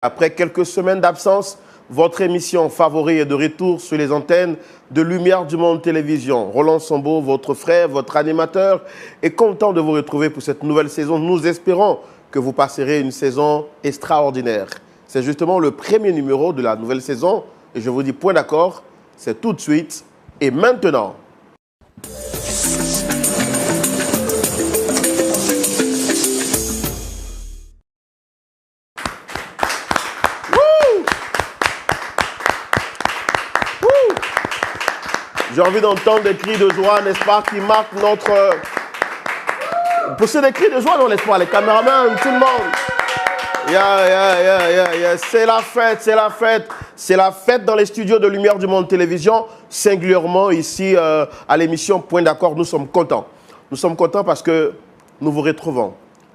Après quelques semaines d'absence, votre émission favori est de retour sur les antennes de Lumière du Monde Télévision. Roland Sambo, votre frère, votre animateur, est content de vous retrouver pour cette nouvelle saison. Nous espérons que vous passerez une saison extraordinaire. C'est justement le premier numéro de la nouvelle saison et je vous dis point d'accord, c'est tout de suite et maintenant. J'ai envie d'entendre des cris de joie, n'est-ce pas, qui marquent notre... Poussez des cris de joie, non, n'est-ce pas, les caméramans, tout le monde. C'est la fête, c'est la fête. C'est la fête dans les studios de Lumière du Monde Télévision, singulièrement ici à l'émission Point d'accord. Nous sommes contents. Nous sommes contents parce que nous vous retrouvons.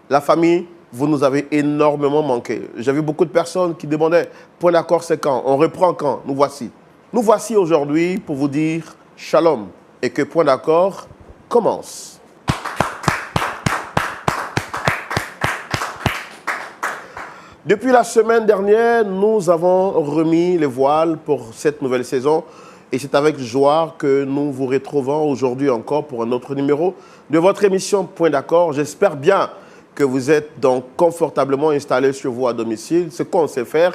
La famille, vous nous avez énormément manqué. J'ai vu beaucoup de personnes qui demandaient Point d'accord, c'est quand? On reprend quand? Nous voici. Nous voici aujourd'hui pour vous dire Shalom et que Point d'accord commence. Depuis la semaine dernière, nous avons remis les voiles pour cette nouvelle saison et c'est avec joie que nous vous retrouvons aujourd'hui encore pour un autre numéro de votre émission Point d'accord. J'espère bien que vous êtes donc confortablement installés sur vous à domicile. Ce qu'on sait faire,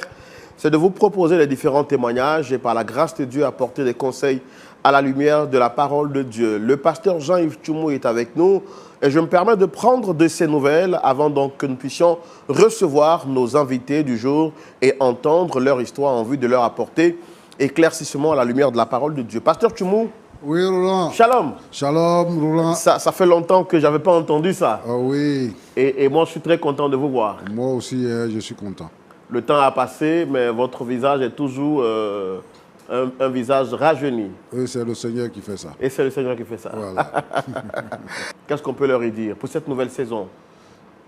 c'est de vous proposer les différents témoignages et par la grâce de Dieu apporter des conseils à la lumière de la parole de Dieu. Le pasteur Jean-Yves Tchoumou est avec nous et je me permets de prendre de ses nouvelles avant donc que nous puissions recevoir nos invités du jour et entendre leur histoire en vue de leur apporter éclaircissement à la lumière de la parole de Dieu. Pasteur Tchoumou. Oui, Roland. Shalom. Shalom, Roland. Ça fait longtemps que je n'avais pas entendu ça. Ah oui. Et moi, je suis très content de vous voir. Moi aussi, je suis content. Le temps a passé, mais votre visage est toujours un visage rajeuni. Oui, c'est le Seigneur qui fait ça. Et c'est le Seigneur qui fait ça. Voilà. Qu'est-ce qu'on peut leur y dire pour cette nouvelle saison?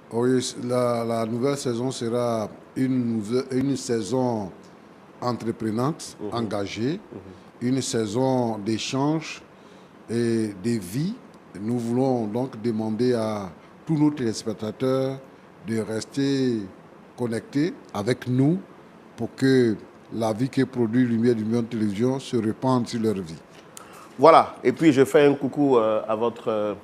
Oui, la nouvelle saison sera une saison entreprenante, engagée, une saison d'échange et de vie. Nous voulons donc demander à tous nos téléspectateurs de rester connectés avec nous pour que la vie que produit Lumière du Monde Télévision se répande sur leur vie. Voilà, et puis je fais un coucou à votre,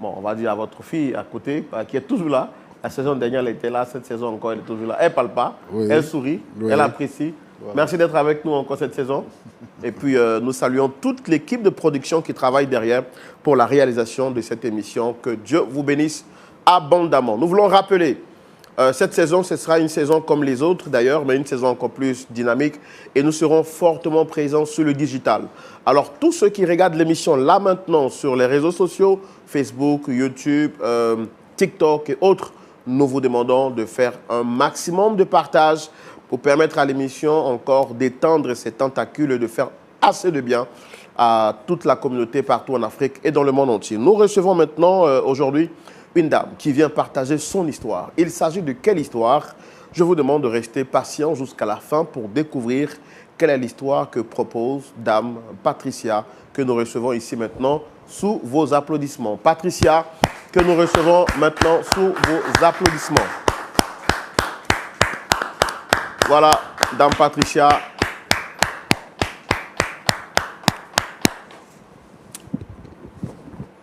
on va dire à votre fille à côté, qui est toujours là. La saison dernière, elle était là, cette saison encore, elle est toujours là. Elle ne parle pas, oui. Elle sourit, oui. Elle apprécie. Voilà. Merci d'être avec nous encore cette saison. Et puis nous saluons toute l'équipe de production qui travaille derrière pour la réalisation de cette émission. Que Dieu vous bénisse abondamment. Nous voulons rappeler cette saison, ce sera une saison comme les autres d'ailleurs, mais une saison encore plus dynamique. Et nous serons fortement présents sur le digital. Alors, tous ceux qui regardent l'émission là maintenant sur les réseaux sociaux, Facebook, YouTube, TikTok et autres, nous vous demandons de faire un maximum de partage pour permettre à l'émission encore d'étendre ses tentacules et de faire assez de bien à toute la communauté partout en Afrique et dans le monde entier. Nous recevons maintenant aujourd'hui une dame qui vient partager son histoire. Il s'agit de quelle histoire? Je vous demande de rester patient jusqu'à la fin pour découvrir quelle est l'histoire que propose Dame Patricia, que nous recevons ici maintenant sous vos applaudissements. Patricia, que nous recevons maintenant sous vos applaudissements. Voilà, Dame Patricia.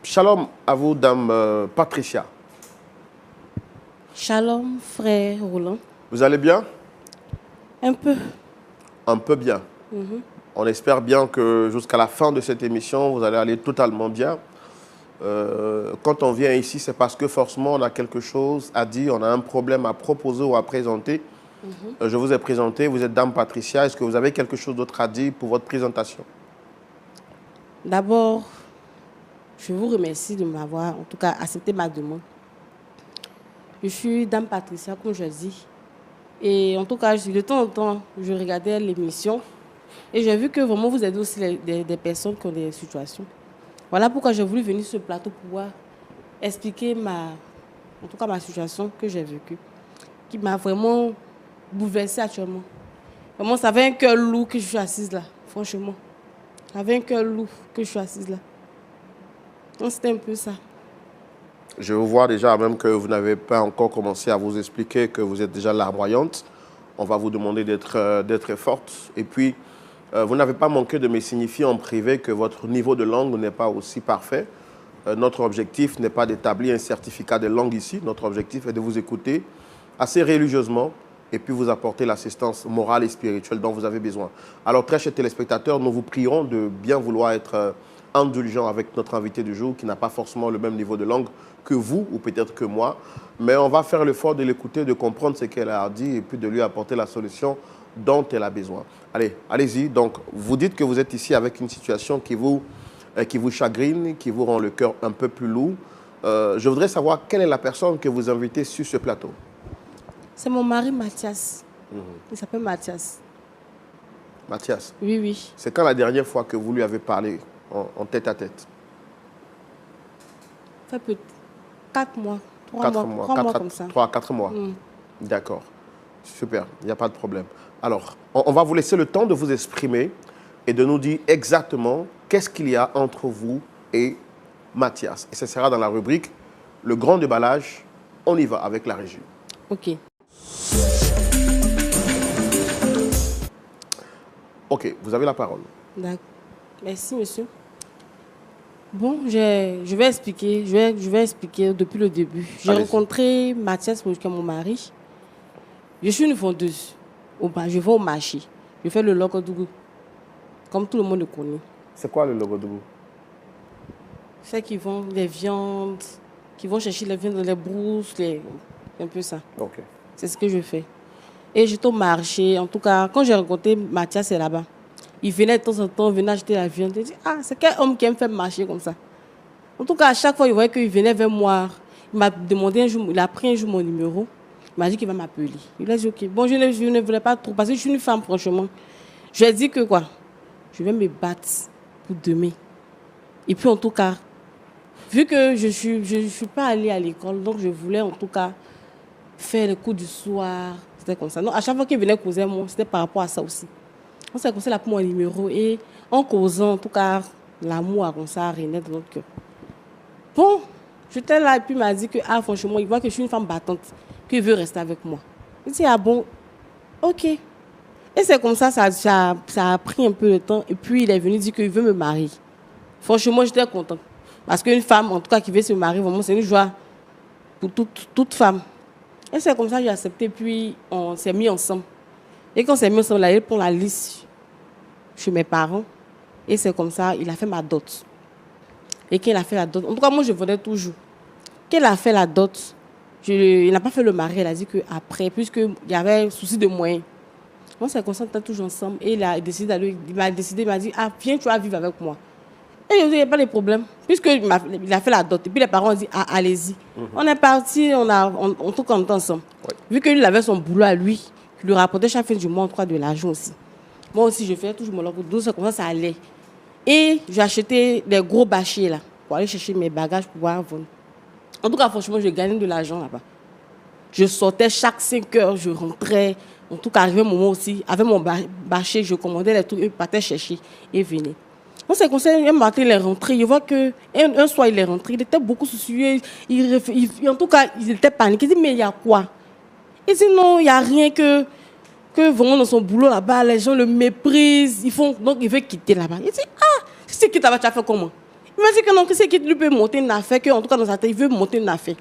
Shalom à vous, Dame Patricia. Shalom, frère Roland. Vous allez bien? Un peu. Un peu bien. On espère bien que jusqu'à la fin de cette émission, vous allez aller totalement bien. Quand on vient ici, c'est parce que forcément, on a quelque chose à dire, on a un problème à proposer ou à présenter. Je vous ai présenté, vous êtes Dame Patricia. Est-ce que vous avez quelque chose d'autre à dire pour votre présentation? D'abord, je vous remercie de m'avoir, en tout cas, accepté ma demande. Je suis Dame Patricia, comme je dis. Et en tout cas, de temps en temps, je regardais l'émission et j'ai vu que vraiment vous aidez aussi des personnes qui ont des situations. Voilà pourquoi j'ai voulu venir sur ce plateau pour pouvoir expliquer en tout cas ma situation que j'ai vécue, qui m'a vraiment bouleversée actuellement. Vraiment, ça avait un cœur lourd que je suis assise là, franchement. Ça avait un cœur lourd que je suis assise là. Donc c'était un peu ça. Je vous vois déjà même que vous n'avez pas encore commencé à vous expliquer que vous êtes déjà larmoyante. on va vous demander d'être forte. Et puis, vous n'avez pas manqué de me signifier en privé que votre niveau de langue n'est pas aussi parfait. Notre objectif n'est pas d'établir un certificat de langue ici. Notre objectif est de vous écouter assez religieusement et puis vous apporter l'assistance morale et spirituelle dont vous avez besoin. Alors, très chers téléspectateurs, nous vous prierons de bien vouloir être indulgents avec notre invité du jour qui n'a pas forcément le même niveau de langue que vous ou peut-être que moi. Mais on va faire l'effort de l'écouter, de comprendre ce qu'elle a dit et puis de lui apporter la solution dont elle a besoin. Allez, allez-y. Donc, vous dites que vous êtes ici avec une situation qui vous chagrine, qui vous rend le cœur un peu plus lourd. Je voudrais savoir quelle est la personne que vous invitez sur ce plateau. C'est mon mari Mathias. Il s'appelle Mathias. Mathias? Oui, oui. C'est quand la dernière fois que vous lui avez parlé en tête à tête? Ça fait 4 mois. 3 mois comme ça. 3-4 mois. D'accord. Super, il n'y a pas de problème. Alors, on va vous laisser le temps de vous exprimer et de nous dire exactement qu'est-ce qu'il y a entre vous et Mathias. Et ce sera dans la rubrique Le grand déballage. On y va avec la régie. OK. OK, vous avez la parole. D'accord. Merci, monsieur. Bon, je vais expliquer. Je vais expliquer depuis le début. J'ai rencontré Mathias, qui est mon mari. Je suis une vendeuse. Je vais au marché. Je fais le logodougou. Comme tout le monde le connaît. C'est quoi le logodougou? C'est qu'ils vendent les viandes, qui vont chercher les viandes dans les brousses, un peu ça. OK. C'est ce que je fais. Et j'étais au marché. En tout cas, quand j'ai rencontré Mathias, c'est là-bas. Il venait de temps en temps, il venait acheter la viande. Il dit, ah, c'est quel homme qui aime faire marcher comme ça. En tout cas, à chaque fois, il voyait qu'il venait vers moi. Il m'a demandé un jour, il a pris un jour mon numéro. Il m'a dit qu'il va m'appeler. Il a dit, OK. Bon, je ne voulais pas trop, parce que je suis une femme, franchement. Je lui ai dit que quoi? Je vais me battre pour demain. Et puis, en tout cas, vu que je suis pas allée à l'école, donc je voulais en tout cas faire les cours du soir. C'était comme ça. Donc, à chaque fois qu'il venait causer moi, c'était par rapport à ça aussi. On s'est commencé là pour mon numéro et en causant, en tout cas, l'amour comme ça régnait dans notre cœur. Bon, j'étais là et puis il m'a dit que, ah, franchement, il voit que je suis une femme battante, qu'il veut rester avec moi. Il dit, ah bon, OK. Et c'est comme ça, ça a pris un peu de temps. Et puis il est venu dire qu'il veut me marier. Franchement, j'étais contente. Parce qu'une femme, en tout cas, qui veut se marier, vraiment, c'est une joie pour toute femme. Et c'est comme ça que j'ai accepté, puis on s'est mis ensemble. Et quand on s'est mis ensemble, il prend la liste chez mes parents. Et c'est comme ça, il a fait ma dot. Et quand il a fait la dot, en tout cas, moi, je vendais toujours. Quand il a fait la dot, il n'a pas fait le mari, il a dit qu'après, puisqu'il y avait un souci de moyens. On s'est concentrés toujours ensemble. Et il a décidé d'aller, il m'a dit, ah, viens, tu vas vivre avec moi. Et il n'y a pas de problème. Puisqu'il a fait la dot. Et puis les parents ont dit, ah, allez-y. On est partis, on tout compte ensemble. Ouais. Vu qu'il avait son boulot à lui, qui lui rapportait chaque fin du mois, de l'argent aussi. Moi aussi, je faisais toujours mon logo. Donc, c'est comme ça allait. Et j'ai acheté des gros bâchers là, pour aller chercher mes bagages pour pouvoir vendre. En tout cas, franchement, je gagnais de l'argent là-bas. Je sortais chaque 5 heures, je rentrais. En tout cas, arrivé un moment aussi, avec mon bâcher, je commandais les trucs, il partait chercher et venait. On s'est conseillé, un matin, il est rentré. Il voit qu'un soir, il est rentré. Il était beaucoup soucieux. En tout cas, il était paniqué. Il dit, mais il y a quoi? Il dit, non, il n'y a rien que vraiment dans son boulot là-bas, les gens le méprisent. Donc, il veut quitter là-bas. Il dit, ah, si tu quittes là-bas, tu as fait comment? Il m'a dit que non, que c'est qu'il lui peut monter une affaire, qu'en tout cas, dans sa tête, il veut monter une affaire.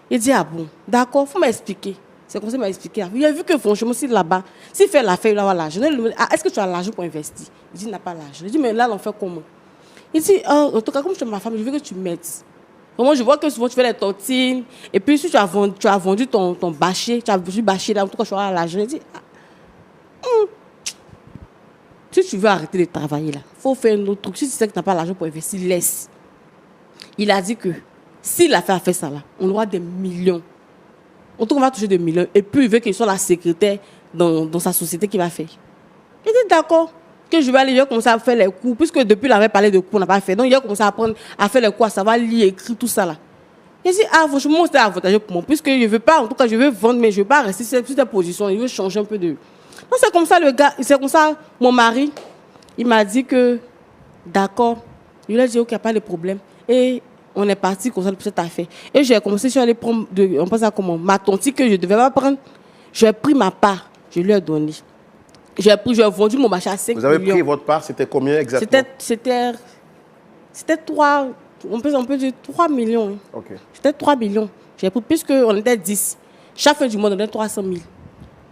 Il dit, ah bon, d'accord, il faut m'expliquer. C'est comme ça qu'il m'a expliqué. Il a vu que franchement, si là-bas, s'il fait l'affaire, il va avoir l'argent. Il lui dit, ah, est-ce que tu as l'argent pour investir? Il dit, il n'a pas l'argent. Il dit, mais là, on fait comment? Il dit, oh, en tout cas, comme je suis ma femme, je veux que tu m'aides. Vraiment, je vois que souvent, tu fais les tortines. Et puis, si tu as vendu ton bâcher, tu as vendu bâcher là, en tout cas, tu auras l'argent. Il dit, si tu veux arrêter de travailler là, il faut faire un autre truc. Si tu sais que tu n'as pas l'argent pour investir, laisse. Il a dit que s'il a fait ça là, on aura des millions. En tout cas, on va toucher des millions. Et puis, il veut qu'il soit la secrétaire dans sa société qu'il va faire. Il dit d'accord, que je vais aller, il va commencer à faire les cours. Puisque depuis, il avait parlé de cours, on n'a pas fait. Donc, il va commencer à apprendre à faire les cours, à savoir lire, écrire, tout ça là. Il dit, ah, franchement, c'était avantageux pour moi. Puisque je ne veux pas, en tout cas, je veux vendre, mais je ne veux pas rester sur cette position. Je veux changer un peu de. Donc, c'est comme ça, le gars, c'est comme ça, mon mari, il m'a dit que, d'accord. Il lui a dit, OK, il n'y a pas de problème. Et on est parti comme ça pour cette affaire. Et j'ai commencé, je suis allée prendre, on pense à comment, ma tontine que je ne devais pas prendre. J'ai pris ma part. Je lui ai donné. J'ai vendu mon marché à 5 millions. Vous avez pris votre part, c'était combien exactement? C'était 3, on peut dire 3 millions. Okay. C'était 3 millions. J'ai pris, puisqu'on était 10. Chaque fin du mois, on donnait 300 000.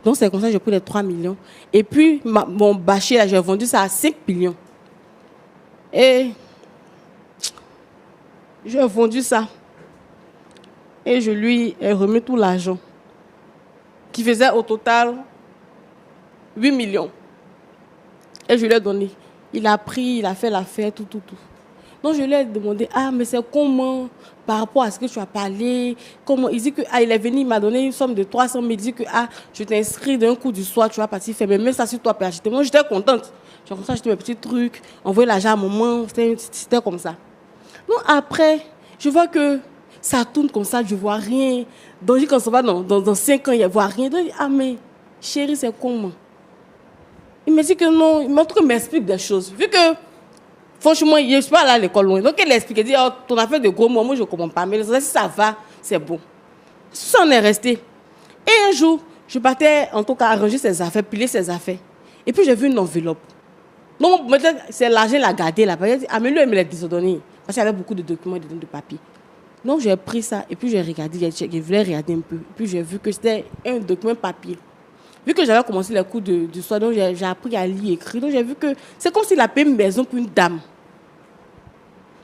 Donc c'est comme ça que j'ai pris les 3 millions. Et puis, mon bâcher, là, j'ai vendu ça à 5 millions. Et j'ai vendu ça. Et je lui ai remis tout l'argent. Qui faisait au total 8 millions. Et je lui ai donné. Il a pris, il a fait l'affaire, tout. Donc je lui ai demandé, mais c'est comment, par rapport à ce que tu as parlé, comment, il dit que, il est venu, il m'a donné une somme de 300 000, il dit que, je t'inscris d'un coup du soir, tu vas partir faire, mais mets ça sur toi, pour acheter. Moi, j'étais contente. J'ai comme ça, j'étais mes petits trucs, envoyer l'argent à maman, c'était comme ça. Donc après, je vois que ça tourne comme ça, je ne vois rien. Donc quand on va dans 5 ans, il ne voit rien. Donc, mais chérie, c'est comment? Il me dit que non, il m'explique des choses. Vu que, franchement, je ne suis pas allée à l'école loin. Donc, elle explique, elle dit, ton affaire de gros mots, moi, je ne comprends pas. Mais si ça va, c'est bon. Ça en est resté. Et un jour, je partais, en tout cas, arranger ses affaires, piler ses affaires. Et puis, j'ai vu une enveloppe. Donc, c'est l'argent, il a gardé là-bas. Il a dit, mais lui, il me l'a désordonné. Parce qu'il y avait beaucoup de documents dedans, de papier. Donc, j'ai pris ça. Et puis, j'ai regardé, je voulais regarder un peu. Et puis, j'ai vu que c'était un document papier. Vu que j'avais commencé les cours du soir, donc j'ai appris à lire et écrire. Donc j'ai vu que c'est comme s'il a payé une maison pour une dame.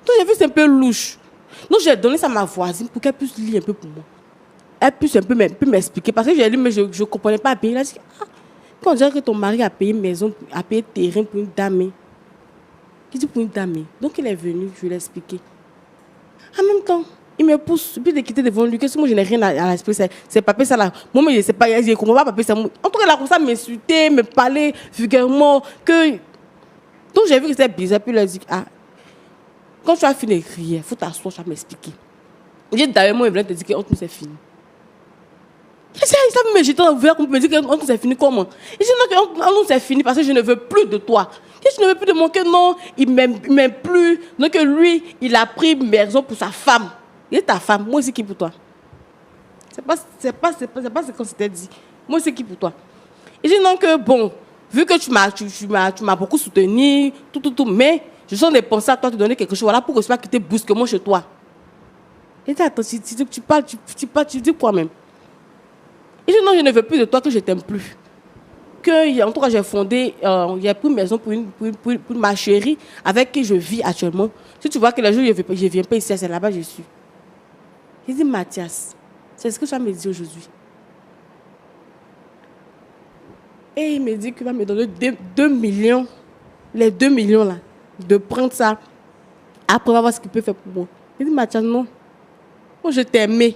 Donc j'ai vu que c'est un peu louche. Donc j'ai donné ça à ma voisine pour qu'elle puisse lire un peu pour moi. Elle puisse un peu m'expliquer. Parce que j'ai lu, mais je ne comprenais pas bien. Elle a dit, quand on dirait que ton mari a payé une maison, a payé terrain pour une dame. Il dit pour une dame. Donc il est venu, je lui ai expliqué. En même temps, il me pousse, puis de quitter devant lui, que moi je n'ai rien à l'esprit, c'est papier ça là. Moi, je ne sais pas, je ne comprends pas papier ça. En tout cas, il a commencé à m'insulter, me parler vulgairement. Donc j'ai vu que c'était bizarre, puis il a dit, quand tu as fini d'écrire, il faut t'asseoir, tu vas m'expliquer. Il dit, d'ailleurs, moi, il voulait te dire qu'entre nous c'est fini. Il s'est me jeter en verre, me dire qu'entre nous c'est fini comment? Il dit, non, qu'entre nous c'est fini parce que je ne veux plus de toi. Je ne veux plus de mon cœur, non, il ne m'aime plus. Donc lui, il a pris maison pour sa femme. Il est ta femme, moi c'est qui pour toi? C'est pas ce qu'on s'était dit. Moi c'est qui pour toi? Il dit non que bon, vu que tu m'as beaucoup soutenu, tout, mais je sens des pensées à toi te donner quelque chose, voilà pourquoi je ne vais pas quitter brusquement chez toi. Il dit attends, tu dis quoi même? Il dit non, je ne veux plus de toi, que je ne t'aime plus. En tout cas j'ai fondé, j'ai pris une maison pour ma chérie avec qui je vis actuellement. Si tu vois que les jours je ne viens pas ici, c'est là-bas que je suis. Il dit, Mathias, c'est ce que tu vas me dire aujourd'hui. Et il me dit qu'il va me donner 2 millions, les 2 millions là, de prendre ça, après on va voir ce qu'il peut faire pour moi. Il dit, Mathias, non. Moi, je t'aimais.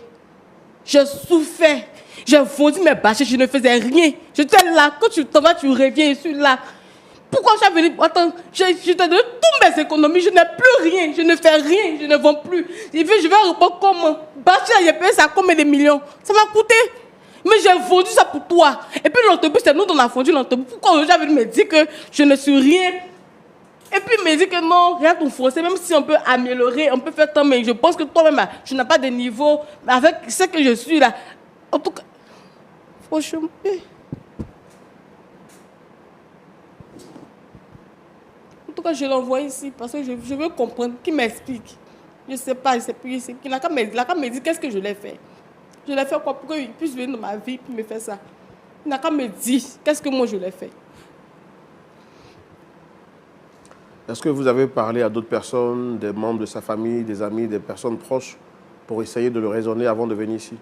Je souffrais. J'ai vendu mes bâchers, je ne faisais rien. J'étais là. Quand tu t'en vas, tu reviens, je suis là. Pourquoi je suis venu? Attends, je te donne toutes mes économies, je n'ai plus rien, je ne fais rien, je ne vends plus. Je vais répondre comment? Bâcher, j'ai payé ça combien de millions? Ça m'a coûté. Mais j'ai vendu ça pour toi. Et puis l'autobus, c'est nous qu'on a vendu l'autobus. Pourquoi aujourd'hui venu me dire que je ne suis rien? Et puis il me dit que non, rien ton français, même si on peut améliorer, on peut faire tant, mais je pense que toi-même, tu n'as pas de niveau. Avec ce que je suis là, en tout cas, franchement. En tout cas, je l'envoie ici parce que je veux comprendre, qu'il m'explique. Je ne sais pas, il ne sait plus. Il n'a qu'à me dire qu'est-ce que je l'ai fait. Je l'ai fait quoi pour qu'il puisse venir dans ma vie et me faire ça. Il n'a qu'à me dire qu'est-ce que moi je l'ai fait. Est-ce que vous avez parlé à d'autres personnes, des membres de sa famille, des amis, des personnes proches, pour essayer de le raisonner avant de venir ici?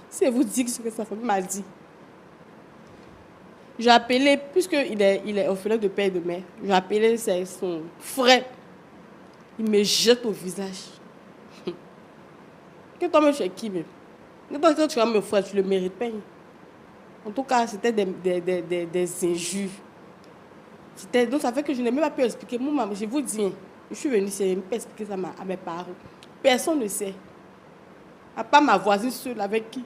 Si vous dites ce que sa famille m'a dit. J'ai appelé, puisqu'il est orphelin de père et de mère, j'ai appelé son frère. Il me jette au visage. Que toi-même, tu es qui même? Quand tu vas me frère, tu le mérites pas. En tout cas, c'était des injures. Donc ça fait que je n'ai même pas pu expliquer. Moi, je vous dis, je suis venue ici, je n'ai pas expliqué ça à mes parents. Personne ne sait. À part ma voisine seule avec qui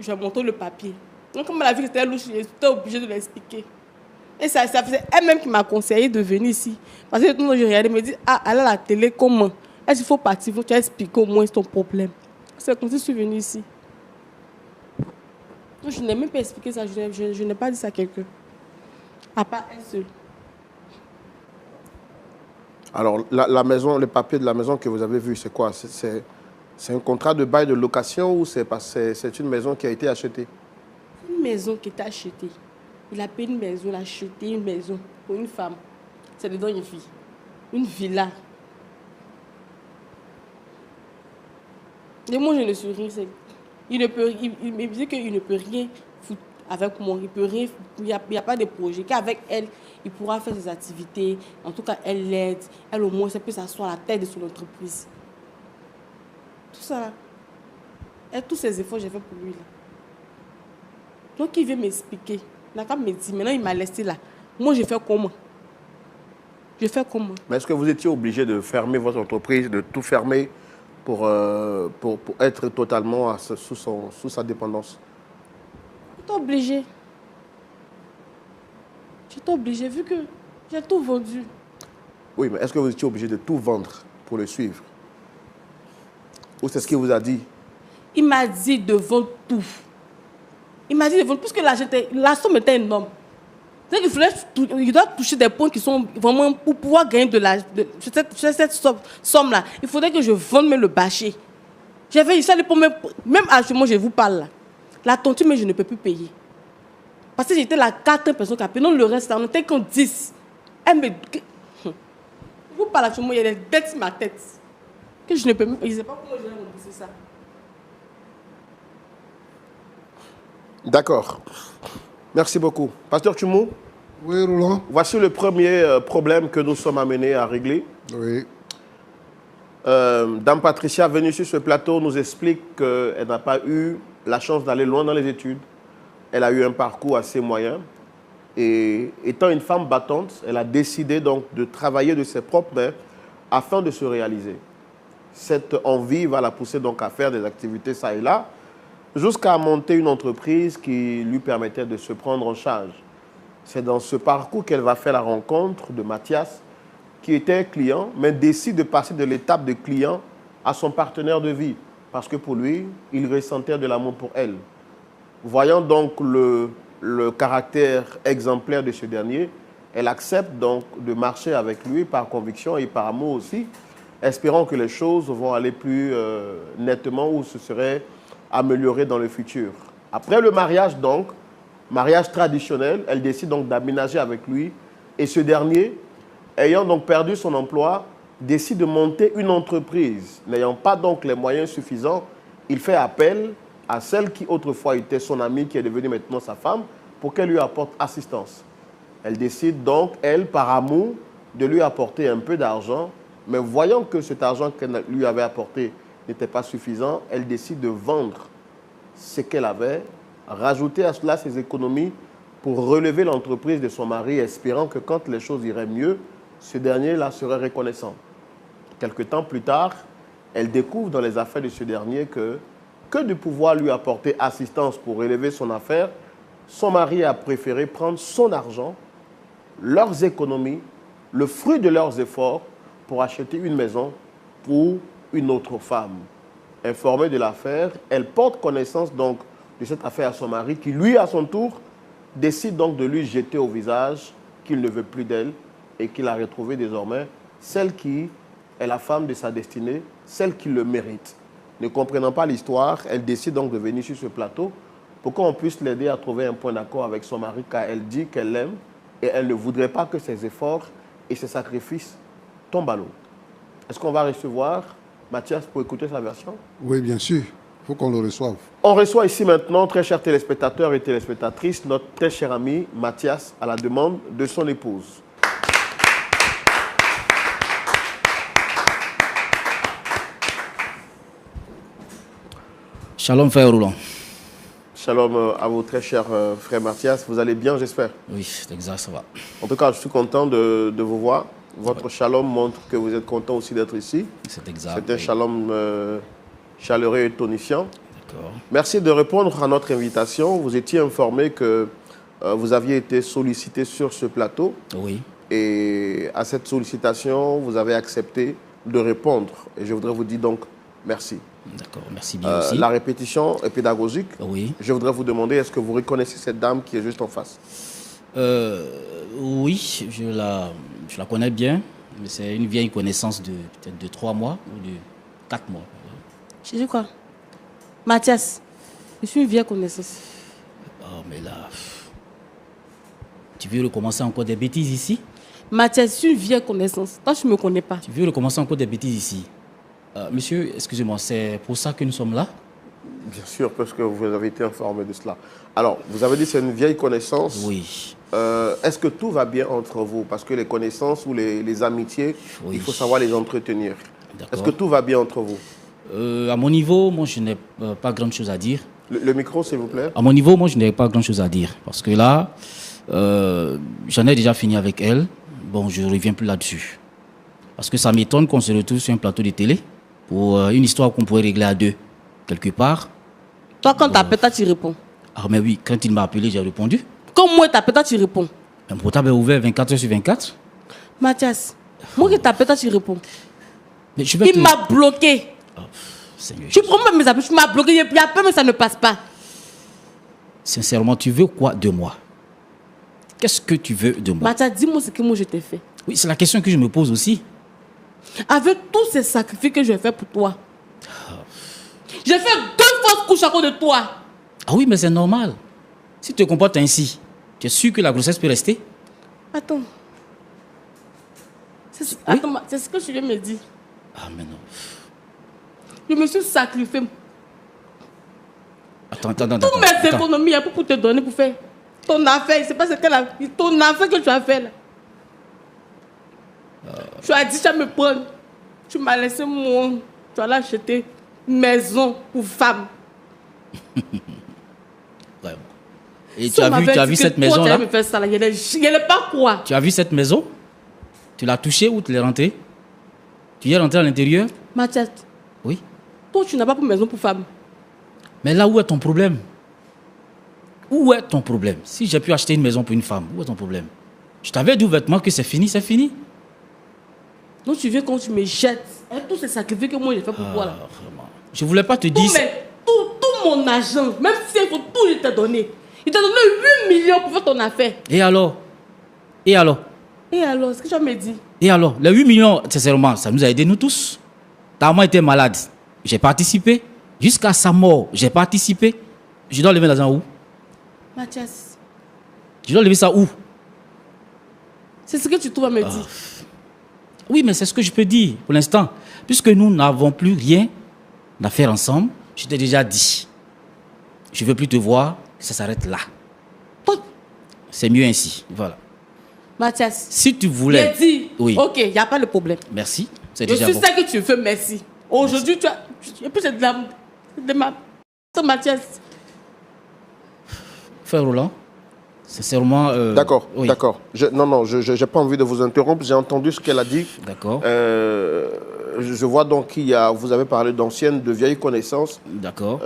je montre le papier. Donc, comme elle a vu que c'était louche, j'étais obligée de l'expliquer. Et ça faisait elle-même qui m'a conseillé de venir ici. Parce que tout le monde, je regardais, elle me dit, elle a la télé, comment? Elle dit, il faut partir, tu as expliqué au moins ton problème. C'est comme si je suis venue ici. Je n'ai même pas expliqué ça, je n'ai pas dit ça à quelqu'un. À part elle seule. Alors, la maison, les papiers de la maison que vous avez vus, c'est quoi? C'est un contrat de bail de location ou c'est une maison qui a été achetée? Une maison qui est achetée. Il a payé une maison, il a acheté une maison pour une femme. C'est dedans une fille. Une villa. Et moi, je ne suis rien. Il me dit qu'il ne peut rien foutre avec moi. Il peut rien, il n'y a pas de projet. Qu'avec elle, il pourra faire ses activités. En tout cas, elle l'aide. Elle, au moins, elle peut s'asseoir à la tête de son entreprise. Tout ça, là. Et tous ces efforts, j'ai fait pour lui, là. Donc, il vient m'expliquer. Il n'a qu'à me dire, maintenant, il m'a laissé là. Moi, je fais comment? Je fais comment? Mais est-ce que vous étiez obligé de fermer votre entreprise, de tout fermer pour être totalement sous sa dépendance? J'étais obligée. J'étais obligée, vu que j'ai tout vendu. Oui, mais est-ce que vous étiez obligé de tout vendre pour le suivre? Ou c'est ce qu'il vous a dit? Il m'a dit de vendre tout. Il m'a dit de vendre, puisque la somme était énorme. Il doit toucher des points qui sont vraiment pour pouvoir gagner cette somme-là. Il faudrait que je vende même le bâcher. J'avais eu ça même actuellement, je vous parle là. La tontine, mais je ne peux plus payer. Parce que j'étais la 4e personne qui a payé. Non, le reste, on n'était qu'en 10. Elle me. Je vous parle actuellement, il y a des dettes sur ma tête. Que je ne peux même. Je ne sais pas comment je vais rembourser ça. D'accord. Merci beaucoup. Pasteur Tchoumou? Oui, Roland. Voici le premier problème que nous sommes amenés à régler. Oui. Dame Patricia, venue sur ce plateau, nous explique qu'elle n'a pas eu la chance d'aller loin dans les études. Elle a eu un parcours assez moyen. Et étant une femme battante, elle a décidé donc de travailler de ses propres mains afin de se réaliser. Cette envie va la pousser donc à faire des activités ça et là, jusqu'à monter une entreprise qui lui permettait de se prendre en charge. C'est dans ce parcours qu'elle va faire la rencontre de Mathias, qui était client, mais décide de passer de l'étape de client à son partenaire de vie, parce que pour lui, il ressentait de l'amour pour elle. Voyant donc le caractère exemplaire de ce dernier, elle accepte donc de marcher avec lui par conviction et par amour aussi, espérant que les choses vont aller plus nettement ou se seraient améliorées dans le futur. Après le mariage donc, mariage traditionnel, elle décide donc d'aménager avec lui et ce dernier, ayant donc perdu son emploi, décide de monter une entreprise. N'ayant pas donc les moyens suffisants, il fait appel à celle qui autrefois était son amie, qui est devenue maintenant sa femme, pour qu'elle lui apporte assistance. Elle décide donc, elle, par amour, de lui apporter un peu d'argent, mais voyant que cet argent qu'elle lui avait apporté n'était pas suffisant, elle décide de vendre ce qu'elle avait, rajouter à cela ses économies pour relever l'entreprise de son mari, espérant que quand les choses iraient mieux, ce dernier-là serait reconnaissant. Quelque temps plus tard, elle découvre dans les affaires de ce dernier que de pouvoir lui apporter assistance pour relever son affaire, son mari a préféré prendre son argent, leurs économies, le fruit de leurs efforts pour acheter une maison pour une autre femme. Informée de l'affaire, elle porte connaissance donc de cette affaire à son mari qui, lui, à son tour, décide donc de lui jeter au visage qu'il ne veut plus d'elle et qu'il a retrouvé désormais celle qui est la femme de sa destinée, celle qui le mérite. Ne comprenant pas l'histoire, elle décide donc de venir sur ce plateau pour qu'on puisse l'aider à trouver un point d'accord avec son mari, car elle dit qu'elle l'aime et elle ne voudrait pas que ses efforts et ses sacrifices tombent à l'eau. Est-ce qu'on va recevoir Mathias pour écouter sa version? Oui, bien sûr. Il faut qu'on le reçoive. On reçoit ici maintenant, très chers téléspectateurs et téléspectatrices, notre très cher ami Mathias à la demande de son épouse. Shalom, frère Roland. Shalom à vous, très cher frère Mathias. Vous allez bien, j'espère? Oui, c'est exact, ça va. En tout cas, je suis content de vous voir. Votre shalom montre que vous êtes content aussi d'être ici. C'est exact. C'est un shalom chaleureux et tonifiant. D'accord. Merci de répondre à notre invitation. Vous étiez informé que vous aviez été sollicité sur ce plateau. Oui. Et à cette sollicitation, vous avez accepté de répondre. Et je voudrais vous dire donc merci. D'accord, merci bien aussi. La répétition est pédagogique. Oui. Je voudrais vous demander, est-ce que vous reconnaissez cette dame qui est juste en face? Oui, je la connais bien. Mais c'est une vieille connaissance de peut-être de 3 mois ou de 4 mois. Je dis quoi? Mathias, je suis une vieille connaissance. Oh, mais là... Tu veux recommencer encore des bêtises ici? Mathias, je suis une vieille connaissance. Toi, tu ne me connais pas. Tu veux recommencer encore des bêtises ici? Monsieur, excusez-moi, c'est pour ça que nous sommes là? Bien sûr, parce que vous avez été informé de cela. Alors, vous avez dit que c'est une vieille connaissance. Oui. Est-ce que tout va bien entre vous? Parce que les connaissances ou les amitiés, oui. il faut savoir les entretenir. Est-ce que tout va bien entre vous? À mon niveau, moi, je n'ai pas grand-chose à dire. Le micro, s'il vous plaît. À mon niveau, moi, je n'ai pas grand-chose à dire. Parce que là, j'en ai déjà fini avec elle. Bon, je ne reviens plus là-dessus. Parce que ça m'étonne qu'on se retrouve sur un plateau de télé pour une histoire qu'on pourrait régler à 2, quelque part. Toi, quand t'appelles, toi, tu réponds. Ah, mais oui, quand il m'a appelé, j'ai répondu. Quand moi, t'appelles, toi, tu réponds. Un portable est ouvert 24 heures sur 24. Mathias, moi qui t'appelle, toi, tu réponds. Mais je vais il m'a bloqué. Oh, Seigneur, tu prends même mes appels, tu m'as bloqué. Il y a peu, mais ça ne passe pas. Sincèrement, tu veux quoi de moi? Qu'est-ce que tu veux de moi? Mathias, dis-moi ce que moi je t'ai fait. Oui, c'est la question que je me pose aussi. Avec tous ces sacrifices que j'ai fait pour toi, j'ai fait 2 fausses couches à cause de toi. Ah oui, mais c'est normal. Si tu te comportes ainsi, tu es sûr que la grossesse peut rester? Attends. Attends, c'est ce que je viens de me dire. Ah, mais non. Je me suis sacrifié. Attends. Toutes mes économies pour te donner, pour faire ton affaire. C'est pas ce qu'elle a. Ton affaire que tu as fait là. Tu as dit, tu vas me prendre. Tu m'as laissé moi. Tu allais acheter une maison pour femme. Vraiment. Et tu as vu cette maison là? Je n'ai pas quoi. Tu as vu cette maison? Tu l'as touchée ou tu l'es rentrée? Tu y es rentré à l'intérieur? Mathias. Oui. Toi, tu n'as pas de maison pour femme. Mais là, où est ton problème? Où est ton problème? Si j'ai pu acheter une maison pour une femme, où est ton problème? Je t'avais dit ouvertement que c'est fini, c'est fini. Donc tu viens quand tu me jettes. Avec tous ces sacrifices que moi j'ai fait pour toi là. Vraiment. Je voulais pas te dire... Tout mon argent, même si il faut tout, il t'a donné. Il t'a donné 8 millions pour faire ton affaire. Et alors? Et alors? Et alors, ce que tu me dis? Et alors? Les 8 millions, sincèrement, ça nous a aidés nous tous. Ta maman était malade. J'ai participé. Jusqu'à sa mort, j'ai participé. Je dois lever l'argent où? Mathias. Je dois lever ça où? C'est ce que tu trouves à me dire. Oui, mais c'est ce que je peux dire pour l'instant. Puisque nous n'avons plus rien à faire ensemble, je t'ai déjà dit. Je ne veux plus te voir, ça s'arrête là. C'est mieux ainsi. Voilà. Mathias. Si tu voulais... J'ai dit. Oui. Ok, il n'y a pas de problème. Merci. Je suis ça que tu veux, merci. Aujourd'hui, tu as... Et puis c'est de ma... Mathias. Frère Roland, sincèrement... D'accord, oui. d'accord. Je n'ai pas envie de vous interrompre. J'ai entendu ce qu'elle a dit. D'accord. Je vois donc vous avez parlé d'anciennes, de vieilles connaissances. D'accord.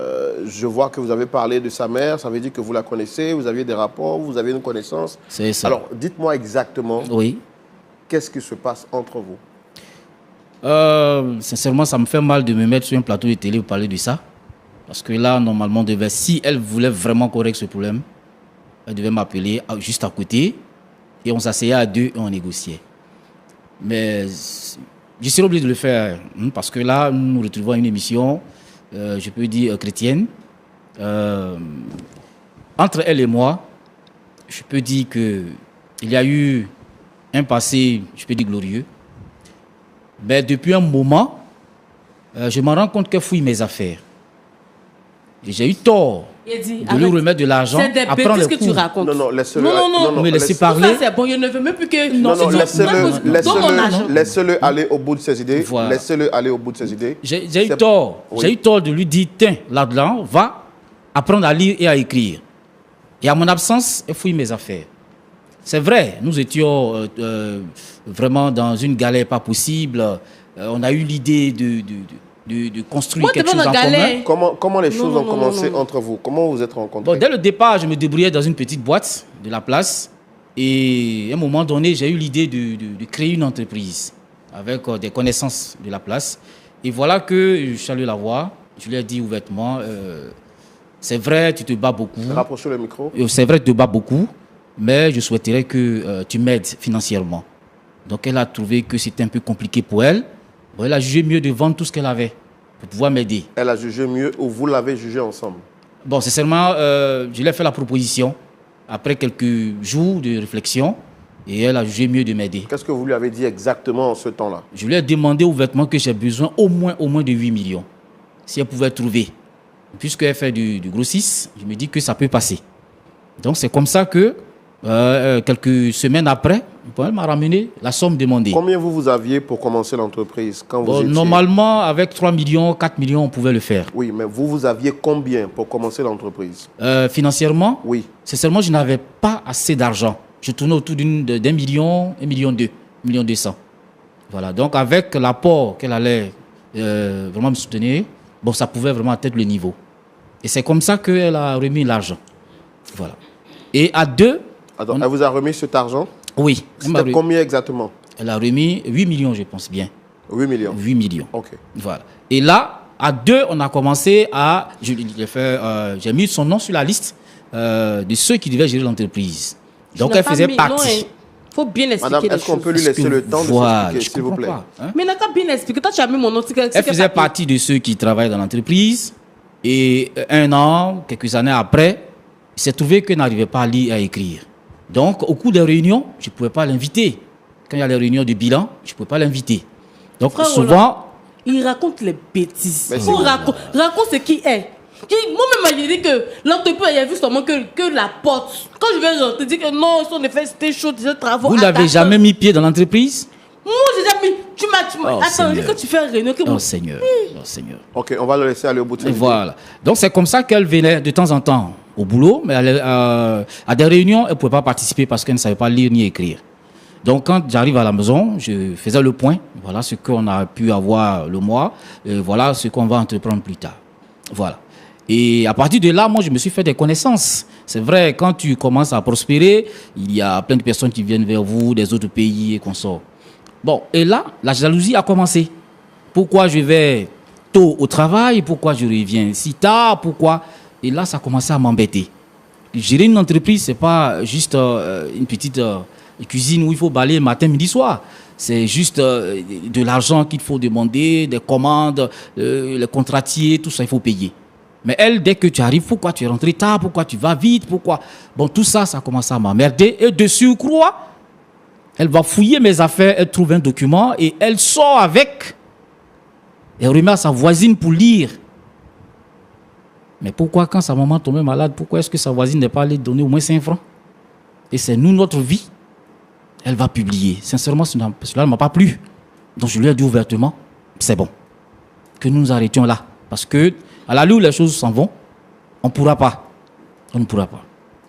Je vois que vous avez parlé de sa mère. Ça veut dire que vous la connaissez, vous aviez des rapports, vous avez une connaissance. C'est ça. Alors, dites-moi exactement. Oui. Qu'est-ce qui se passe entre vous? Sincèrement, ça me fait mal de me mettre sur un plateau de télé pour parler de ça. Parce que là, normalement, si elle voulait vraiment qu'on règle ce problème, elle devait m'appeler juste à côté et on s'asseyait à 2 et on négociait. Mais je serais obligé de le faire parce que là, nous nous retrouvons à une émission, je peux dire chrétienne. Entre elle et moi, je peux dire qu'il y a eu un passé, je peux dire glorieux. Mais depuis un moment, je me rends compte qu'elle fouille mes affaires. Et j'ai eu tort de lui remettre de l'argent. C'est des bêtises que tu racontes. Non, laissez-le. Non, mais laissez parler. Ça, c'est bon, je ne veux même plus que... Non, laissez-le aller au bout de ses idées. Voilà. Laissez-le aller au bout de ses idées. J'ai eu tort. Oui. J'ai eu tort de lui dire, tiens, là-dedans, va apprendre à lire et à écrire. Et à mon absence, elle fouille mes affaires. C'est vrai, nous étions vraiment dans une galère pas possible. On a eu l'idée de construire quelque chose en commun. Comment les choses ont commencé entre vous? Comment vous êtes rencontrés? Dès le départ, je me débrouillais dans une petite boîte de la place. Et à un moment donné, j'ai eu l'idée de créer une entreprise avec des connaissances de la place. Et voilà que je suis allé la voir. Je lui ai dit ouvertement, c'est vrai, tu te bats beaucoup. Rapprochez le micro. C'est vrai, tu te bats beaucoup, mais je souhaiterais que tu m'aides financièrement. Donc elle a trouvé que c'était un peu compliqué pour elle. Bon, elle a jugé mieux de vendre tout ce qu'elle avait pour pouvoir m'aider. Elle a jugé mieux ou vous l'avez jugé ensemble? Bon, sincèrement, je lui ai fait la proposition après quelques jours de réflexion et elle a jugé mieux de m'aider. Qu'est-ce que vous lui avez dit exactement en ce temps-là? Je lui ai demandé ouvertement que j'ai besoin au moins de 8 millions. Si elle pouvait trouver. Puisqu'elle fait du grossiste, je me dis que ça peut passer. Donc c'est comme ça que quelques semaines après, elle m'a ramené la somme demandée. Combien vous aviez pour commencer l'entreprise quand vous étiez... Normalement, avec 3 millions, 4 millions, on pouvait le faire. Oui, mais vous aviez combien pour commencer l'entreprise? Financièrement? Oui. Sincèrement, je n'avais pas assez d'argent. Je tournais autour d'un million, 1,2 million, 1,2 million. Voilà, donc avec l'apport qu'elle allait vraiment me soutenir, bon, ça pouvait vraiment atteindre le niveau. Et c'est comme ça qu'elle a remis l'argent. Voilà. Et à deux... Attends, elle vous a remis cet argent? Oui. C'était combien exactement? Elle a remis 8 millions, je pense bien. 8 millions? 8 millions. OK. Voilà. Et là, à deux, on a commencé à... J'ai mis son nom sur la liste de ceux qui devaient gérer l'entreprise. Donc, elle faisait partie. Il faut bien expliquer. Madame, est-ce qu'on peut lui laisser le temps de s'expliquer, s'il vous plaît? Mais n'a qu'à bien expliquer. Toi, tu as mis mon nom. Elle faisait partie de ceux qui travaillent dans l'entreprise. Et un an, quelques années après, il s'est trouvé qu'elle n'arrivait pas à lire et à écrire. Donc, au cours des réunions, je ne pouvais pas l'inviter. Quand il y a les réunions de bilan, je ne pouvais pas l'inviter. Donc, frère, souvent... Il raconte les bêtises. Raconte ce qui est. Moi-même, j'ai dit que l'entreprise, il y a vu seulement que la porte. Quand je vais rentrer, je dis que non, son effet, c'était chaud, des travaux. Vous n'avez jamais mis pied dans l'entreprise? Moi, j'ai jamais mis. Tu m'as. Attends, que tu fais une réunion. Oh Seigneur. Oh Seigneur. Ok, on va le laisser aller au bout de ça. Voilà. Donc, c'est comme ça qu'elle venait de temps en temps au boulot, mais à des réunions, elle ne pouvait pas participer parce qu'elle ne savait pas lire ni écrire. Donc, quand j'arrive à la maison, je faisais le point. Voilà ce qu'on a pu avoir le mois. Et voilà ce qu'on va entreprendre plus tard. Voilà. Et à partir de là, moi, je me suis fait des connaissances. C'est vrai, quand tu commences à prospérer, il y a plein de personnes qui viennent vers vous, des autres pays et qu'on sort. Bon, et là, la jalousie a commencé. Pourquoi je vais tôt au travail? Pourquoi je reviens si tard? Pourquoi? Et là, ça a commencé à m'embêter. Gérer une entreprise, ce n'est pas juste une petite cuisine où il faut balayer matin, midi, soir. C'est juste de l'argent qu'il faut demander, des commandes, les contratiers, tout ça, il faut payer. Mais elle, dès que tu arrives, pourquoi tu es rentré tard? Pourquoi tu vas vite? Pourquoi? Bon, tout ça, ça commence à m'emmerder. Et de surcroît, elle va fouiller mes affaires, elle trouve un document et elle sort avec. Elle remet à sa voisine pour lire. Mais pourquoi, quand sa maman tombait malade, pourquoi est-ce que sa voisine n'est pas allée donner au moins 5 francs? Et c'est nous, notre vie. Elle va publier. Sincèrement, cela ne m'a pas plu. Donc je lui ai dit ouvertement, c'est bon. Que nous nous arrêtions là. Parce que, à la où les choses s'en vont, on ne pourra pas. On ne pourra pas.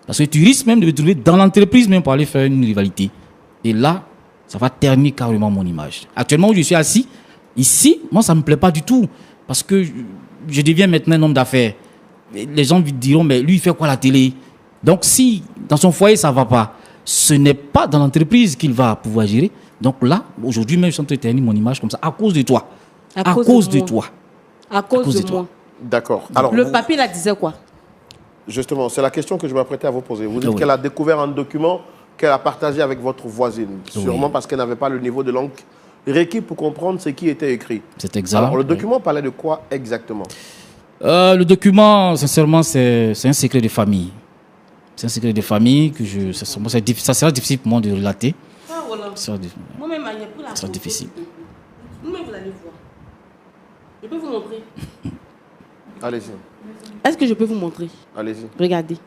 Parce que tu risques même de te trouver dans l'entreprise même pour aller faire une rivalité. Et là, ça va ternir carrément mon image. Actuellement où je suis assis, ici, moi ça ne me plaît pas du tout. Parce que je deviens maintenant un homme d'affaires. Les gens diront, mais lui il fait quoi à la télé? Donc si dans son foyer ça ne va pas, ce n'est pas dans l'entreprise qu'il va pouvoir gérer. Donc là, aujourd'hui même je suis en train de ternir mon image comme ça, à cause de toi. À cause de toi. À cause de moi. D'accord. Alors, le papier là disait quoi? Justement, c'est la question que je m'apprêtais à vous poser. Vous dites qu'elle a découvert un document qu'elle a partagé avec votre voisine, sûrement parce qu'elle n'avait pas le niveau de langue requis pour comprendre ce qui était écrit. C'est exact. Alors, le document parlait de quoi exactement? Le document, sincèrement, c'est un secret de famille. C'est un secret de famille que ça sera difficile pour moi de relater. Ah, voilà. Moi-même, il y a plus la. Ça sera difficile. Vous-même, vous allez voir. Je peux vous montrer. Allez-y. Est-ce que je peux vous montrer? Allez-y. Regardez.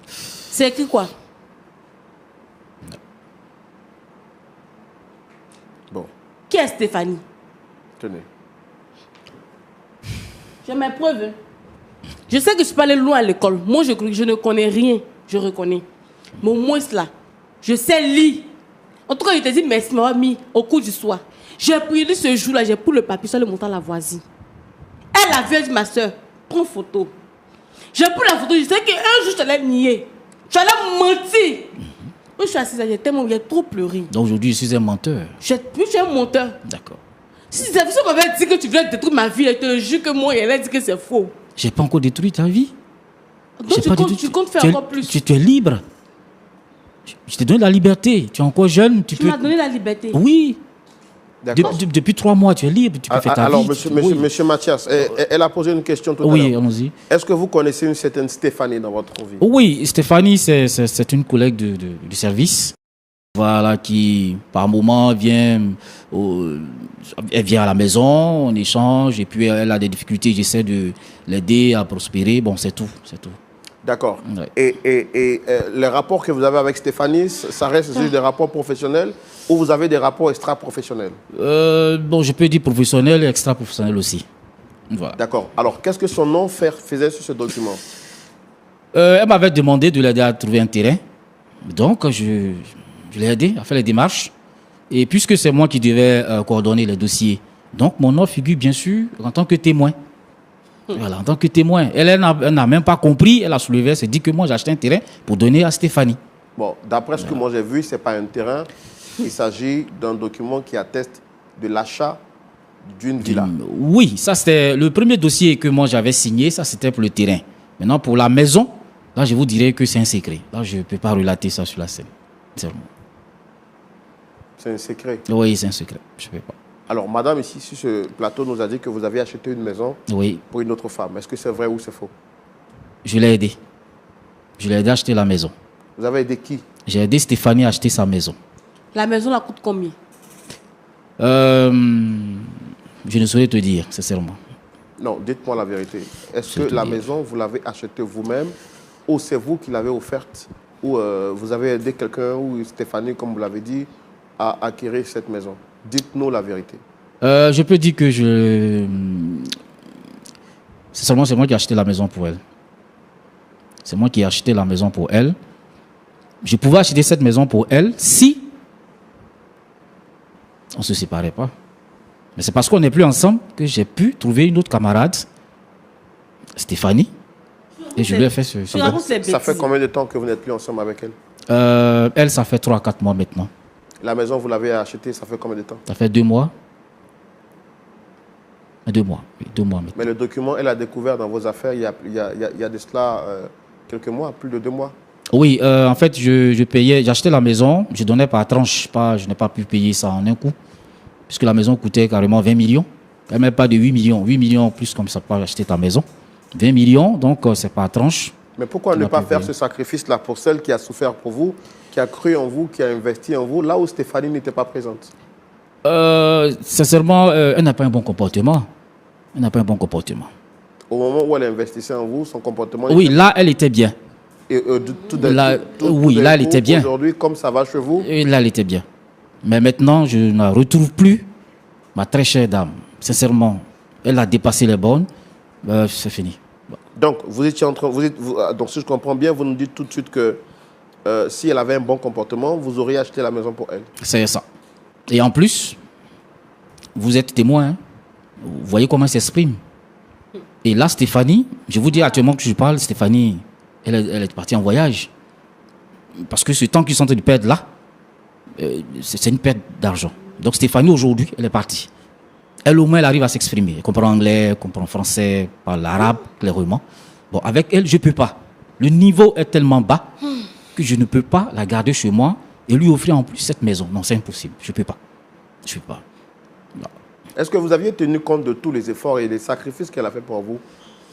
C'est écrit quoi? Bon. Qui est Stéphanie? Tenez. J'ai mes preuves. Je sais que je suis pas allée loin à l'école. Moi, je ne connais rien. Je reconnais. Mais au moins, là, je sais lire. En tout cas, je te dis merci, m'avoir mis au cours du soir. J'ai prié ce jour-là, j'ai pris le papier, je l'ai montré à la voisine. Elle avait dit, ma soeur, prends photo. J'ai pris la photo, je sais qu'un jour, je te l'ai nié. Tu allais mentir. Je suis assise, j'ai trop pleuré. Donc aujourd'hui, je suis un menteur. Je suis un menteur. D'accord. Si ça m'avait dit que tu voulais détruire ma vie, je te jure que moi, elle a dit que c'est faux. J'ai pas encore détruit ta vie. Donc tu comptes faire encore plus. Tu es libre. Je t'ai donné la liberté. Tu es encore jeune. Tu m'as donné la liberté. Oui. Depuis 3 mois, tu es libre. Tu peux faire ta vie. Alors, monsieur Mathias, elle a posé une question tout à l'heure. Oui, allons-y. Est-ce que vous connaissez une certaine Stéphanie dans votre vie? Oui, Stéphanie, c'est une collègue du service. Voilà, qui par moment elle vient à la maison, on échange, et puis elle a des difficultés, j'essaie de l'aider à prospérer. Bon, c'est tout. D'accord. Ouais. Et les rapports que vous avez avec Stéphanie, ça reste juste des rapports professionnels ou vous avez des rapports extra-professionnels? Bon, je peux dire professionnel et extra-professionnel aussi. Voilà. D'accord. Alors, qu'est-ce que son nom faisait sur ce document? Elle m'avait demandé de l'aider à trouver un terrain. Donc, je l'ai aidé à faire les démarches. Et puisque c'est moi qui devais coordonner les dossiers, donc mon nom figure bien sûr en tant que témoin. Voilà, en tant que témoin. Elle n'a même pas compris, elle a soulevé, elle s'est dit que moi j'ai acheté un terrain pour donner à Stéphanie. Bon, d'après ce que moi j'ai vu, ce n'est pas un terrain. Il s'agit d'un document qui atteste de l'achat d'une villa. Oui, ça c'était le premier dossier que moi j'avais signé, ça c'était pour le terrain. Maintenant pour la maison, là je vous dirais que c'est un secret. Là je ne peux pas relater ça sur la scène. C'est un secret? Oui, c'est un secret, je ne peux pas. Alors, madame, ici, sur ce plateau, nous a dit que vous avez acheté une maison pour une autre femme. Est-ce que c'est vrai ou c'est faux? Je l'ai aidé. Je l'ai aidé à acheter la maison. Vous avez aidé qui? J'ai aidé Stéphanie à acheter sa maison. La maison, la coûte combien? Je ne saurais te dire, sincèrement. Non, dites-moi la vérité. Est-ce que la maison, vous l'avez achetée vous-même ou c'est vous qui l'avez offerte ou vous avez aidé quelqu'un ou Stéphanie, comme vous l'avez dit, à acquérir cette maison? Dites-nous la vérité. Je peux dire que c'est moi qui ai acheté la maison pour elle. C'est moi qui ai acheté la maison pour elle. Je pouvais acheter cette maison pour elle si on ne se séparait pas. Mais c'est parce qu'on n'est plus ensemble que j'ai pu trouver une autre camarade, Stéphanie. Et je lui ai fait ce... Ça fait combien de temps que vous n'êtes plus ensemble avec elle? Elle, ça fait 3 à 4 mois maintenant. La maison, vous l'avez achetée, ça fait combien de temps? Ça fait 2 mois. 2 mois, oui, 2 mois maintenant. Mais le document, elle a découvert dans vos affaires il y a de cela quelques mois, plus de 2 mois. Oui, en fait, je payais, j'achetais la maison, je donnais par tranche, je n'ai pas pu payer ça en un coup, puisque la maison coûtait carrément 20 millions. Elle même pas de 8 millions. 8 millions plus comme ça pour acheter ta maison. 20 millions, donc c'est par tranche. Mais pourquoi ne pas faire ce sacrifice-là pour celle qui a souffert pour vous, qui a cru en vous, qui a investi en vous, là où Stéphanie n'était pas présente? Sincèrement, elle n'a pas un bon comportement. Elle n'a pas un bon comportement. Au moment où elle investissait en vous, son comportement... Oui, là, elle était bien. Et là, elle était bien. Aujourd'hui, comme ça va chez vous? Et là, elle était bien. Mais maintenant, je ne la retrouve plus, ma très chère dame. Sincèrement, elle a dépassé les bornes. C'est fini. Donc, vous étiez en train... donc, si je comprends bien, vous nous dites tout de suite que si elle avait un bon comportement, vous auriez acheté la maison pour elle. C'est ça. Et en plus, vous êtes témoin. Hein? Vous voyez comment elle s'exprime. Et là, Stéphanie, je vous dis actuellement que je parle, Stéphanie, elle est partie en voyage. Parce que ce temps qu'ils sont en train de perdre là, c'est une perte d'argent. Donc Stéphanie, aujourd'hui, elle est partie. Elle, au moins, elle arrive à s'exprimer. Elle comprend anglais, elle comprend français, elle parle arabe, clairement. Bon, avec elle, je ne peux pas. Le niveau est tellement bas que je ne peux pas la garder chez moi et lui offrir en plus cette maison. Non, c'est impossible. Je ne peux pas. Je ne peux pas. Est-ce que vous aviez tenu compte de tous les efforts et les sacrifices qu'elle a fait pour vous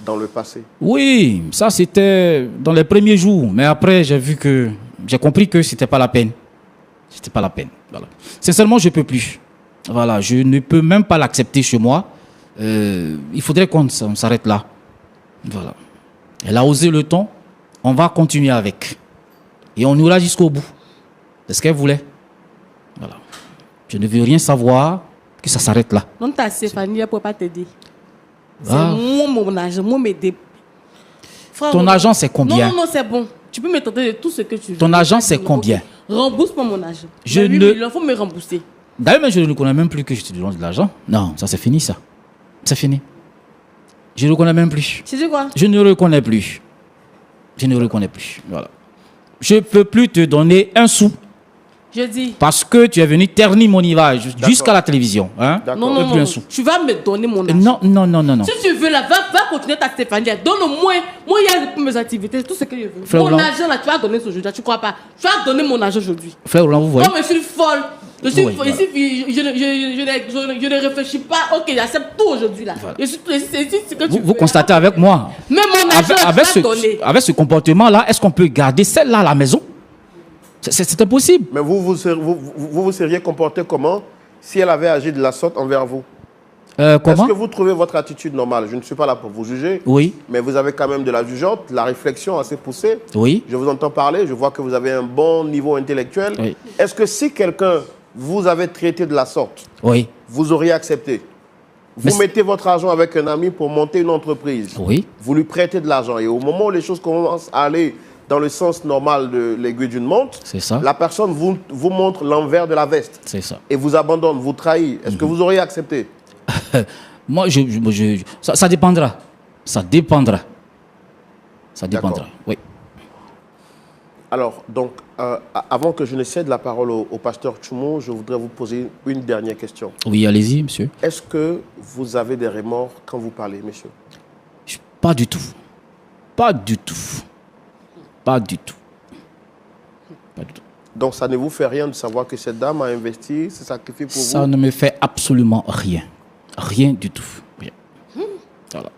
dans le passé? Oui, ça c'était dans les premiers jours. Mais après, j'ai compris que ce n'était pas la peine. C'était pas la peine. Voilà. Sincèrement, je ne peux plus. Voilà, je ne peux même pas l'accepter chez moi. Il faudrait qu'on s'arrête là. Voilà. Elle a osé le ton. On va continuer avec. Et on ira jusqu'au bout. C'est ce qu'elle voulait. Voilà. Je ne veux rien savoir. Que ça s'arrête là. Non, ta Stéphanie, elle ne peut pas t'aider. C'est moi, mon argent, moi, m'aider. Ton argent, c'est combien? Non, c'est bon. Tu peux me tenter de tout ce que tu veux. Ton argent, c'est combien? Rembourse-moi mon argent. Il faut me rembourser. D'ailleurs, je ne connais même plus que je te donne de l'argent. Non, ça, c'est fini, ça. C'est fini. Je ne reconnais même plus. Tu sais quoi? Je ne reconnais plus. Je ne reconnais plus. Voilà. Je ne peux plus te donner un sou. Je dis. Parce que tu es venu ternir mon image jusqu'à la télévision. Hein? Non, non, non. Tu vas me donner mon argent. Non, non, non, non, non. Si tu veux, là, va continuer ta Stéphanie. Donne-moi. Moi, il y a mes activités, tout ce que je veux. Frère mon Roland. argent, là, tu vas donner aujourd'hui. Tu crois pas? Tu vas donner mon argent aujourd'hui. Frère Roland, vous voyez? Non, mais je suis folle. Je suis Oui, voilà. ici, je ne réfléchis pas. Ok, j'accepte tout aujourd'hui là. Voilà. C'est ce que tu Vous veux. constatez avec moi. Mais mon argent, Avec tu vas donner. ce comportement-là, est-ce qu'on peut garder celle-là à la maison? C'est impossible. Mais vous seriez comporté comment si elle avait agi de la sorte envers vous? Est-ce Comment? que vous trouvez votre attitude normale? Je ne suis pas là pour vous juger. Oui. Mais vous avez quand même de la jugeante, la réflexion assez poussée. Oui. Je vous entends parler, je vois que vous avez un bon niveau intellectuel. Oui. Est-ce que si quelqu'un vous avait traité de la sorte, Oui. vous auriez accepté? Vous mettez votre argent avec un ami pour monter une entreprise. Oui. Vous lui prêtez de l'argent. Et au moment où les choses commencent à aller dans le sens normal de l'aiguille d'une montre, C'est ça. la personne vous montre l'envers de la veste C'est ça. et vous abandonne, vous trahit. Est-ce que vous auriez accepté? Moi, ça dépendra. Ça dépendra. Ça dépendra. D'accord. Oui. Alors, donc, avant que je ne cède la parole au pasteur Tchoumo, je voudrais vous poser une dernière question. Oui, allez-y, monsieur. Est-ce que vous avez des remords quand vous parlez, monsieur? Pas du tout. Pas du tout. Pas du tout. Pas du tout. Donc, ça ne vous fait rien de savoir que cette dame a investi, s'est sacrifiée pour Ça vous? ne me fait absolument rien. Rien du tout. Rien. Voilà.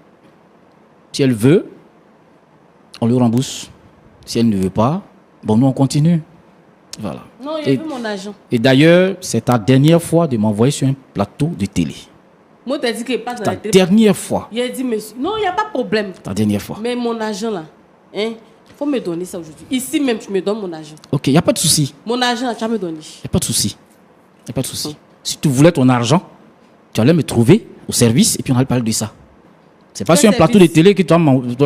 Si elle veut, on lui rembourse. Si elle ne veut pas, bon, nous, on continue. Voilà. Non, il veut mon argent. Et d'ailleurs, c'est ta dernière fois de m'envoyer sur un plateau de télé. Moi, tu as dit qu'il n'est pas dans Ta la télé. dernière fois. Il a dit, monsieur, non, il n'y a pas de problème. Ta dernière fois. Mais mon argent là, il faut me donner ça aujourd'hui. Ici même, tu me donnes mon argent. Ok, il n'y a pas de souci. Mon argent là, tu vas me donner. Il n'y a pas de souci. Il n'y a pas de souci. Si tu voulais ton argent, tu allais me trouver au service et puis on allait parler de ça. C'est pas Quel sur un plateau de service? télé que tu dois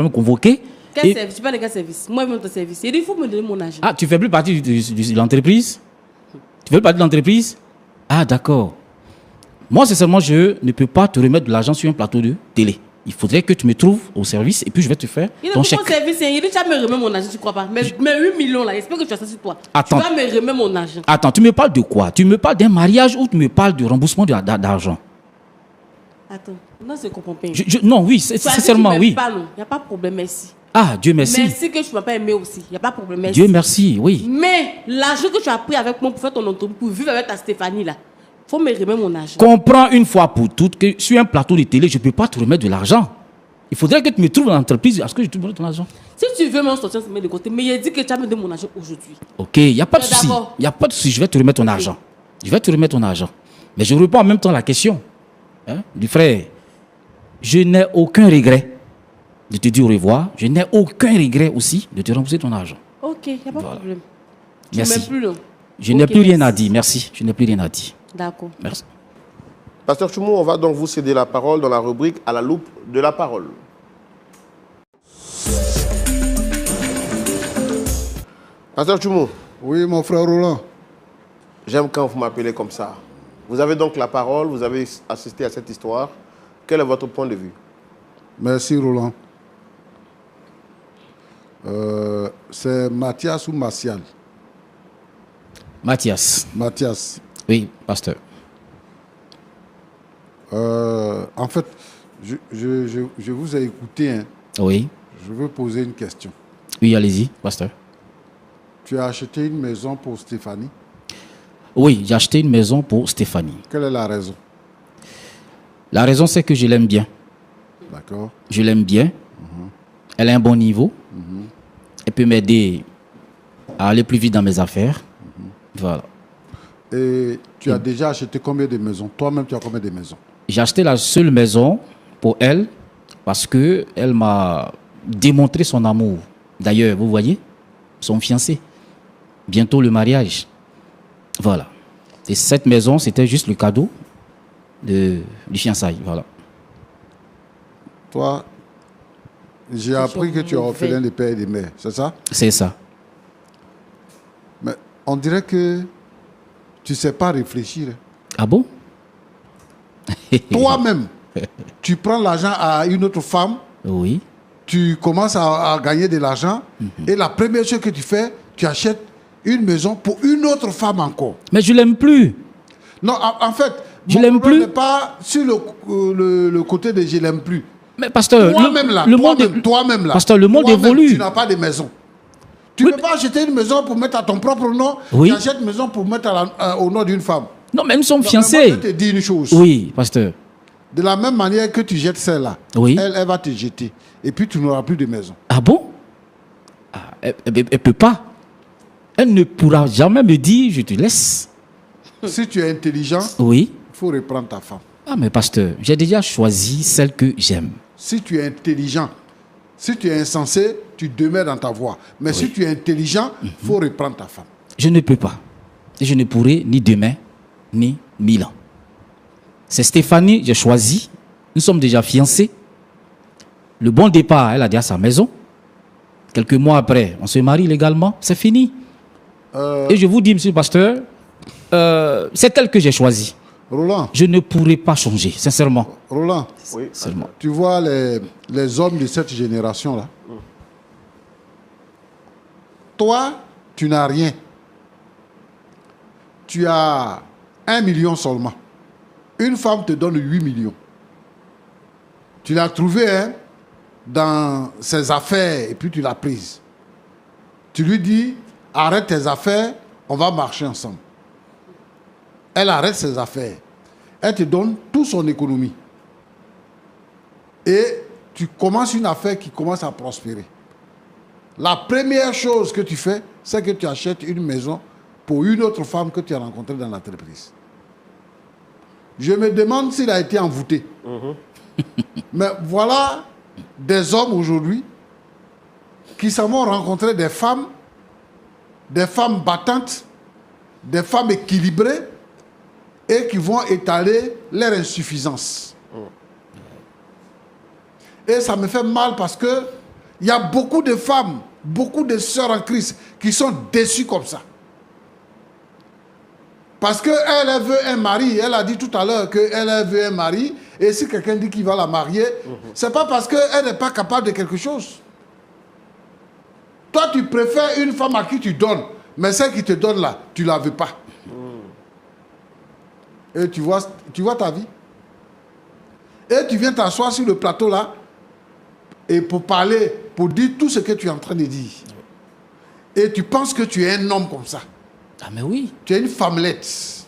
me convoquer. Quel et- service? Tu parles de quel service? Moi, même ton service. Il dit, il faut me donner mon argent. Ah, tu fais plus partie de l'entreprise? Tu fais plus partie de l'entreprise? Ah, d'accord. Moi, sincèrement, je ne peux pas te remettre de l'argent sur un plateau de télé. Il faudrait que tu me trouves au service et puis je vais te faire Il ton dit, chèque. mon service, il dit, tu vas me remettre mon argent, tu crois pas? Mais 8 millions là, j'espère que tu as ça sur toi. Attends. Tu vas me remettre mon argent. Attends, tu me parles de quoi? Tu me parles d'un mariage ou tu me parles de remboursement d'argent? Attends, non, je ne comprends pas. Non, oui, Tu as dit que tu sincèrement, m'aimes oui. pas, non. Il n'y a pas de problème, merci. Ah, Dieu merci. Merci que tu ne m'as pas aimé aussi. Il n'y a pas de problème, merci. Dieu merci, oui. Mais l'argent que tu as pris avec moi pour faire ton entreprise, pour vivre avec ta Stéphanie là, il faut me remettre mon argent. Comprends une fois pour toutes que sur un plateau de télé, je ne peux pas te remettre de l'argent. Il faudrait que tu me trouves dans l'entreprise. Est-ce que je te donne ton argent? Si tu veux même sortir, se mettre de côté. Mais il a dit que tu as me donné mon argent aujourd'hui. Ok, il n'y a pas de Mais souci. d'abord. Il n'y a pas de souci. Je vais te remettre ton argent. Je vais te remettre ton argent. Mais je réponds en même temps à la question du frère. Je n'ai aucun regret de te dire au revoir. Je n'ai aucun regret aussi de te rembourser ton argent. Ok, il n'y a pas de Voilà. problème. Tu Merci. m'aimes plus, non? Je n'ai Ok, plus rien à merci. dire. Merci. Je n'ai plus rien à dire. D'accord. Merci. Pasteur Tchoumo, on va donc vous céder la parole dans la rubrique à la loupe de la parole. Pasteur Tchoumo, Oui, mon frère Roland. j'aime quand vous m'appelez comme ça. Vous avez donc la parole, vous avez assisté à cette histoire. Quel est votre point de vue? Merci, Roland. C'est Mathias ou Martial? Mathias. Mathias. Oui, pasteur. En fait, je vous ai écouté. Hein. Oui. Je veux poser une question. Oui, allez-y, pasteur. Tu as acheté une maison pour Stéphanie. Oui, j'ai acheté une maison pour Stéphanie. Quelle est la raison? La raison, c'est que je l'aime bien. D'accord. Je l'aime bien. Elle a un bon niveau. Elle peut m'aider à aller plus vite dans mes affaires. Voilà. Et tu as déjà acheté combien de maisons? Toi-même, tu as combien de maisons? J'ai acheté la seule maison pour elle parce qu'elle m'a démontré son amour. D'ailleurs, vous voyez, son fiancé. Bientôt le mariage. Voilà. Et cette maison, c'était juste le cadeau du fiançailles. Voilà. Toi, j'ai appris que tu es orphelin de père et de mère, c'est ça? C'est ça. Mais on dirait que tu ne sais pas réfléchir. Ah bon? Toi-même, tu prends l'argent à une autre femme, Oui. tu commences à gagner de l'argent, et la première chose que tu fais, tu achètes une maison pour une autre femme encore. Mais je l'aime plus. Non, en fait, je l'aime plus. n'est pas sur le côté de je l'aime plus. Mais pasteur, toi-même là, toi-même là. Pasteur, le monde évolue. Tu n'as pas de maison. Tu ne peux pas acheter une maison pour mettre à ton propre nom. Oui. Tu achètes une maison pour mettre au nom d'une femme. Non, mais nous sommes fiancés. Moi, je te dis une chose. Oui, pasteur. De la même manière que tu jettes celle-là, oui. elle va te jeter. Et puis tu n'auras plus de maison. Ah bon? Elle ne peut pas. Elle ne pourra jamais me dire je te laisse. Si tu es intelligent, oui. Il faut reprendre ta femme. Ah mais pasteur, j'ai déjà choisi celle que j'aime. Si tu es intelligent, si tu es insensé, tu demeures dans ta voie. Mais si tu es intelligent, il faut reprendre ta femme. Je ne peux pas. Et je ne pourrai ni demain, ni 1000 ans. C'est Stéphanie, j'ai choisi. Nous sommes déjà fiancés. Le bon départ, elle a déjà sa maison. Quelques mois après, on se marie légalement. C'est fini. Et je vous dis, monsieur le pasteur, c'est elle que j'ai choisi. Roland. Je ne pourrai pas changer, sincèrement. Roland, oui, seulement. Tu vois les hommes de cette génération-là. Toi, tu n'as rien. Tu as 1 million seulement. Une femme te donne 8 millions. Tu l'as trouvée dans ses affaires et puis tu l'as prise. Tu lui dis, arrête tes affaires, on va marcher ensemble. Elle arrête ses affaires. Elle te donne toute son économie. Et tu commences une affaire qui commence à prospérer. La première chose que tu fais, c'est que tu achètes une maison pour une autre femme que tu as rencontrée dans l'entreprise. Je me demande s'il a été envoûté. Mais voilà des hommes aujourd'hui qui s'en vont rencontrer des femmes battantes, des femmes équilibrées et qui vont étaler leur insuffisance. Et ça me fait mal parce que il y a beaucoup de femmes, beaucoup de sœurs en Christ qui sont déçues comme ça. Parce qu'elle veut un mari. Elle a dit tout à l'heure qu'elle veut un mari. Et si quelqu'un dit qu'il va la marier, c'est pas parce qu'elle n'est pas capable de quelque chose. Toi, tu préfères une femme à qui tu donnes. Mais celle qui te donne là, tu ne la veux pas. Et tu vois ta vie. Et tu viens t'asseoir sur le plateau là et pour parler, pour dire tout ce que tu es en train de dire. Et tu penses que tu es un homme comme ça. Ah mais oui. Tu es une femmelette.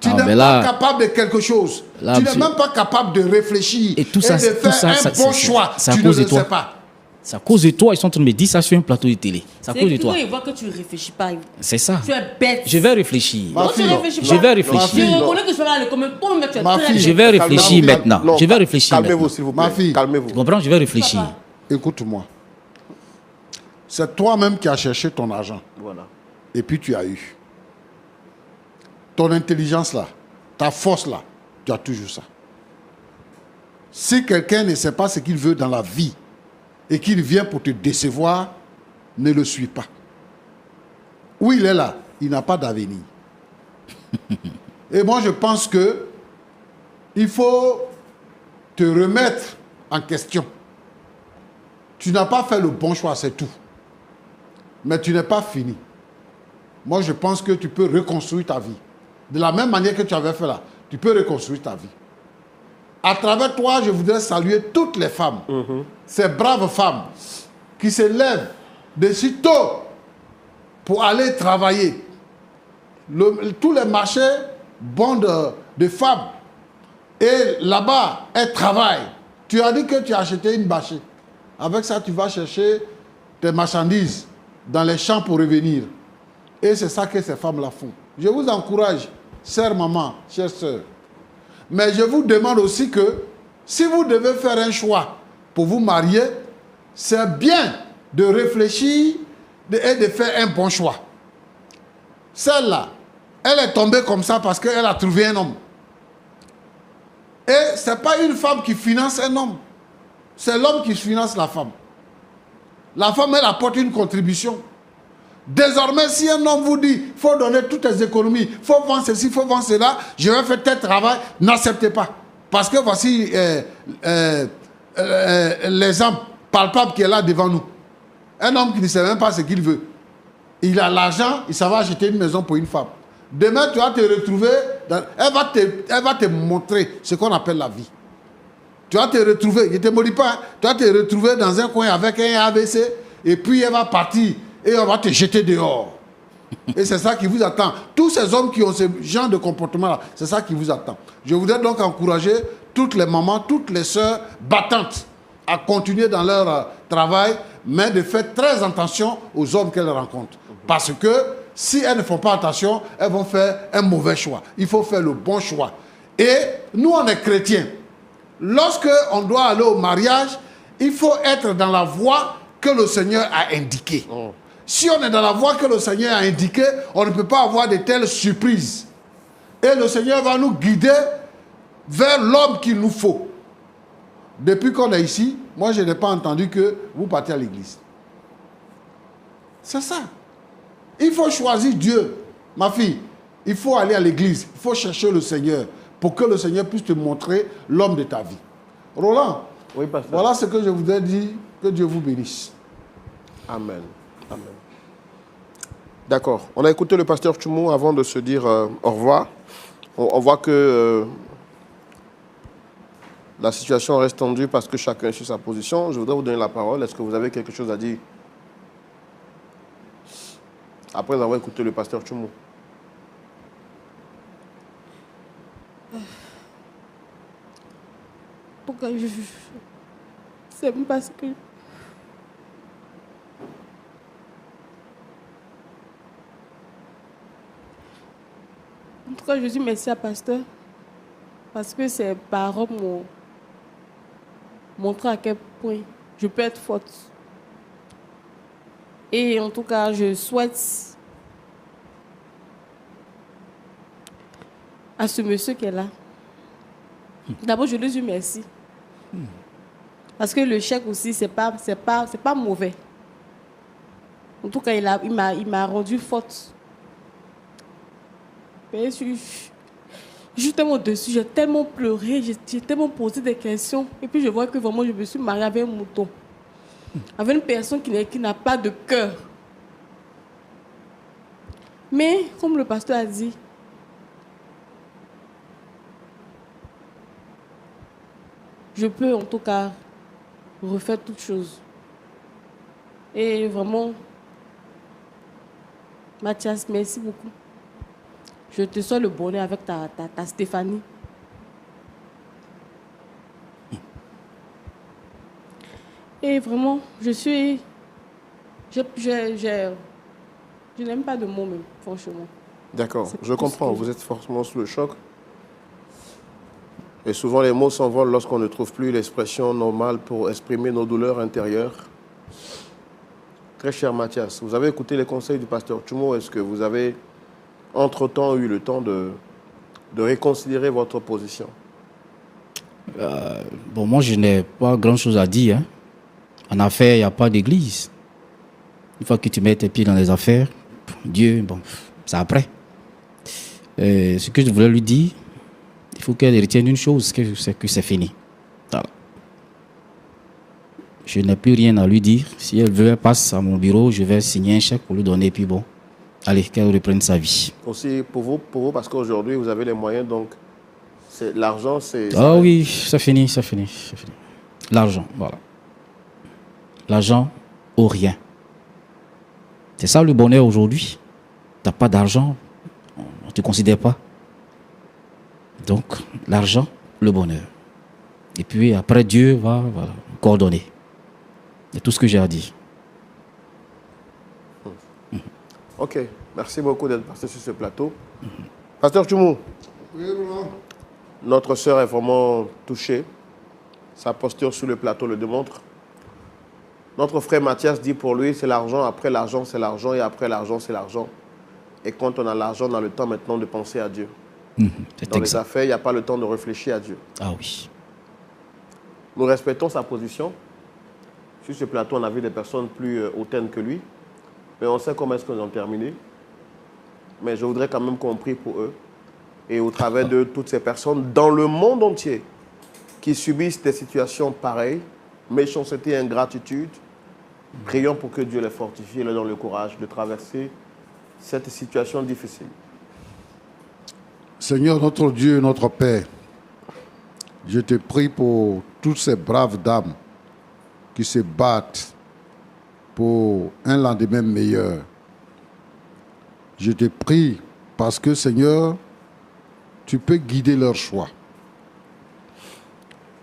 Tu n'es pas capable de quelque chose. Là, tu n'es même pas capable de réfléchir et de faire un bon choix. Tu ne le sais pas. C'est à cause de toi, ils sont en train de me dire ça sur un plateau de télé. C'est à cause de toi. Ils voient que tu ne réfléchis pas. C'est ça. Tu es bête. Je vais réfléchir. Je vais réfléchir. Je reconnais que je suis là, toi-même, tu es très bête. Je vais réfléchir maintenant. Je vais réfléchir maintenant. Calmez-vous, s'il vous plaît. Ma fille. Calmez-vous. Tu comprends? Je vais réfléchir. Écoute-moi. C'est toi-même qui as cherché ton argent. Voilà. Et puis tu as eu. Ton intelligence là, ta force là, tu as toujours ça. Si quelqu'un ne sait pas ce qu'il veut dans la vie et qu'il vient pour te décevoir, ne le suis pas. Où il est là, il n'a pas d'avenir. Et moi je pense que il faut te remettre en question. Tu n'as pas fait le bon choix, c'est tout. Mais tu n'es pas fini. Moi je pense que tu peux reconstruire ta vie. De la même manière que tu avais fait là, tu peux reconstruire ta vie. À travers toi, je voudrais saluer toutes les femmes, ces braves femmes qui se lèvent de si tôt pour aller travailler. Tous les marchés bons de femmes. Et là-bas, elles travaillent. Tu as dit que tu as acheté une bâchée. Avec ça, tu vas chercher tes marchandises dans les champs pour revenir. Et c'est ça que ces femmes-là font. Je vous encourage, chère maman, chère sœur. Mais je vous demande aussi que, si vous devez faire un choix pour vous marier, c'est bien de réfléchir et de faire un bon choix. Celle-là, elle est tombée comme ça parce qu'elle a trouvé un homme. Et ce n'est pas une femme qui finance un homme. C'est l'homme qui finance la femme. La femme, elle apporte une contribution. Désormais, si un homme vous dit, il faut donner toutes tes économies, il faut vendre ceci, il faut vendre cela, je vais faire tel travail, n'acceptez pas. Parce que voici l'exemple palpable qui est là devant nous. Un homme qui ne sait même pas ce qu'il veut. il a l'argent, il s'en va acheter une maison pour une femme. Demain, tu vas te retrouver, elle va te montrer ce qu'on appelle la vie. Tu vas te retrouver, je ne te maudis pas, tu vas te retrouver dans un coin avec un ABC, et puis elle va partir, et on va te jeter dehors. Et c'est ça qui vous attend. Tous ces hommes qui ont ce genre de comportement-là, c'est ça qui vous attend. Je voudrais donc encourager toutes les mamans, toutes les sœurs battantes à continuer dans leur travail, mais de faire très attention aux hommes qu'elles rencontrent. Parce que si elles ne font pas attention, elles vont faire un mauvais choix. Il faut faire le bon choix. Et nous, on est chrétiens. Lorsque on doit aller au mariage, il faut être dans la voie que le Seigneur a indiquée. Si on est dans la voie que le Seigneur a indiquée, on ne peut pas avoir de telles surprises. Et le Seigneur va nous guider vers l'homme qu'il nous faut. Depuis qu'on est ici, moi je n'ai pas entendu que vous partez à l'église. C'est ça. Il faut choisir Dieu. Ma fille, il faut aller à l'église. Il faut chercher le Seigneur pour que le Seigneur puisse te montrer l'homme de ta vie. Roland, oui, voilà ce que je voudrais dire. Que Dieu vous bénisse. Amen. Amen. D'accord. On a écouté le pasteur Tchoumou avant de se dire au revoir. On voit que la situation reste tendue parce que chacun est sur sa position. Je voudrais vous donner la parole. Est-ce que vous avez quelque chose à dire après avoir écouté le pasteur Tchoumou? Pourquoi je sais même parce que en tout cas, je dis merci à pasteur parce que ses paroles m'ont montré à quel point je peux être forte. Et en tout cas, je souhaite à ce monsieur qui est là. D'abord, je lui dis merci. Parce que le chèque aussi, c'est pas mauvais. En tout cas, il m'a rendu forte. Mais je suis tellement dessus, j'ai tellement pleuré, j'ai tellement posé des questions. Et puis je vois que vraiment, je me suis mariée avec un mouton. Avec une personne qui n'a pas de cœur. Mais, comme le pasteur a dit, je peux en tout cas refaire toutes choses. Et vraiment, Mathias, merci beaucoup. Je te souhaite le bonheur avec ta Stéphanie. Et vraiment, je n'aime pas de mots même, franchement. D'accord, je comprends. Vous êtes forcément sous le choc. Et souvent, les mots s'envolent lorsqu'on ne trouve plus l'expression normale pour exprimer nos douleurs intérieures. Très cher Mathias, vous avez écouté les conseils du pasteur Tchoumou. Est-ce que vous avez, entre-temps, eu le temps de réconsidérer votre position? Bon, moi, je n'ai pas grand-chose à dire. Hein. En affaires, il n'y a pas d'église. Une fois que tu mets tes pieds dans les affaires, Dieu, bon, c'est après. Ce que je voulais lui dire, il faut qu'elle retienne une chose, c'est que c'est fini. Voilà. Je n'ai plus rien à lui dire. Si elle veut, elle passe à mon bureau, je vais signer un chèque pour lui donner, puis bon, allez, qu'elle reprenne sa vie. Aussi, pour vous parce qu'aujourd'hui, vous avez les moyens, donc l'argent, c'est... Ah oui, c'est fini. L'argent, voilà. L'argent ou rien. C'est ça le bonheur aujourd'hui. Tu n'as pas d'argent, on ne te considère pas. Donc, l'argent, le bonheur. Et puis après, Dieu va coordonner. C'est tout ce que j'ai à dire. Ok, merci beaucoup d'être passé sur ce plateau. Pasteur Tchoumou, oui, Roland. Notre sœur est vraiment touchée. Sa posture sur le plateau le démontre. Notre frère Mathias dit pour lui, c'est l'argent, après l'argent, c'est l'argent, et après l'argent, c'est l'argent. Et quand on a l'argent, on a le temps maintenant de penser à Dieu. Dans les affaires, il n'y a pas le temps de réfléchir à Dieu. Ah oui. Nous respectons sa position. Sur ce plateau, on a vu des personnes plus hautaines que lui. Mais on sait comment est-ce qu'ils ont terminé. Mais je voudrais quand même qu'on prie pour eux. Et au travers de toutes ces personnes dans le monde entier qui subissent des situations pareilles, méchanceté, ingratitude, Prions pour que Dieu les fortifie et leur donne le courage de traverser cette situation difficile. Seigneur, notre Dieu, notre Père, je te prie pour toutes ces braves dames qui se battent pour un lendemain meilleur. Je te prie parce que, Seigneur, tu peux guider leur choix.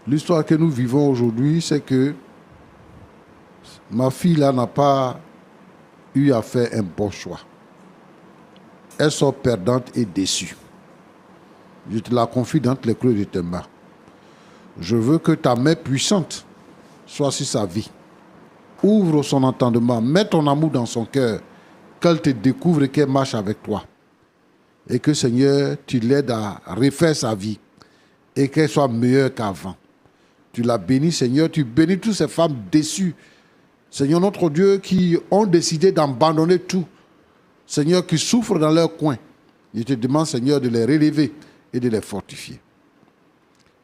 L'histoire que nous vivons aujourd'hui, c'est que ma fille là n'a pas eu à faire un bon choix. Elle sort perdante et déçue. Je te la confie dans les creux de tes mains. Je veux que ta main puissante soit sur sa vie. Ouvre son entendement, mets ton amour dans son cœur, qu'elle te découvre et qu'elle marche avec toi. Et que, Seigneur, tu l'aides à refaire sa vie et qu'elle soit meilleure qu'avant. Tu la bénis, Seigneur, tu bénis toutes ces femmes déçues. Seigneur, notre Dieu, qui ont décidé d'abandonner tout. Seigneur, qui souffrent dans leur coin. Je te demande, Seigneur, de les relever et de les fortifier.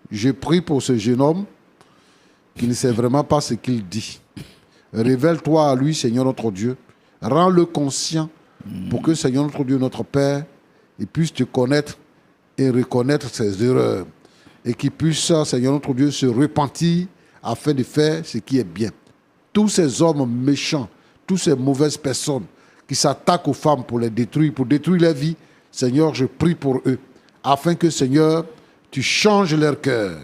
Je prie pour ce jeune homme qui ne sait vraiment pas ce qu'il dit. Révèle-toi à lui, Seigneur notre Dieu. Rends-le conscient pour que, Seigneur notre Dieu, notre Père, il puisse te connaître et reconnaître ses erreurs. Et qu'il puisse, Seigneur notre Dieu, se repentir afin de faire ce qui est bien. Tous ces hommes méchants, toutes ces mauvaises personnes qui s'attaquent aux femmes pour les détruire, pour détruire leur vie, Seigneur, je prie pour eux, afin que, Seigneur, tu changes leur cœur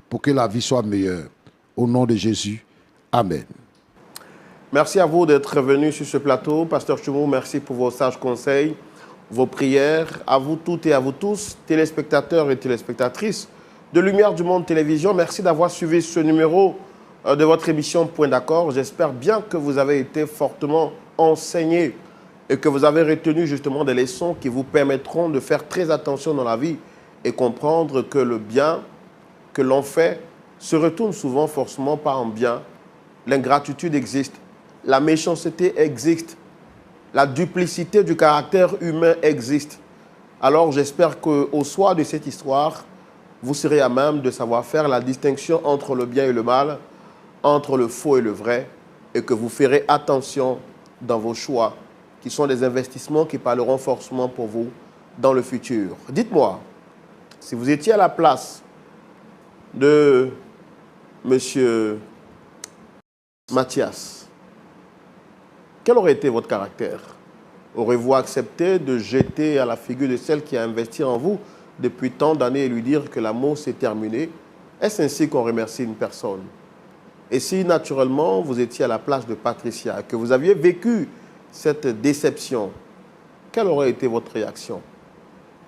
pour que la vie soit meilleure. Au nom de Jésus, Amen. Merci à vous d'être venu sur ce plateau. Pasteur Choumou, merci pour vos sages conseils, vos prières. À vous toutes et à vous tous, téléspectateurs et téléspectatrices de Lumière du Monde Télévision, merci d'avoir suivi ce numéro de votre émission Point d'accord. J'espère bien que vous avez été fortement enseignés et que vous avez retenu justement des leçons qui vous permettront de faire très attention dans la vie et comprendre que le bien que l'on fait se retourne souvent forcément par un bien. L'ingratitude existe, la méchanceté existe, la duplicité du caractère humain existe. Alors j'espère qu'au soir de cette histoire, vous serez à même de savoir faire la distinction entre le bien et le mal, entre le faux et le vrai, et que vous ferez attention dans vos choix, qui sont des investissements qui parleront forcément pour vous dans le futur. Dites-moi, si vous étiez à la place de M. Mathias, quel aurait été votre caractère? Aurez-vous accepté de jeter à la figure de celle qui a investi en vous depuis tant d'années et lui dire que l'amour s'est terminé? Est-ce ainsi qu'on remercie une personne? Et si naturellement vous étiez à la place de Patricia, que vous aviez vécu cette déception, quelle aurait été votre réaction?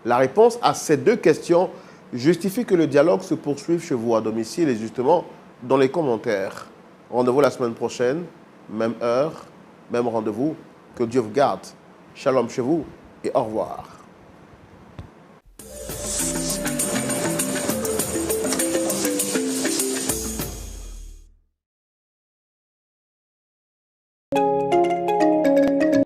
La réponse à ces deux questions justifie que le dialogue se poursuive chez vous à domicile et justement dans les commentaires. Rendez-vous la semaine prochaine, même heure, même rendez-vous. Que Dieu vous garde. Shalom chez vous et au revoir.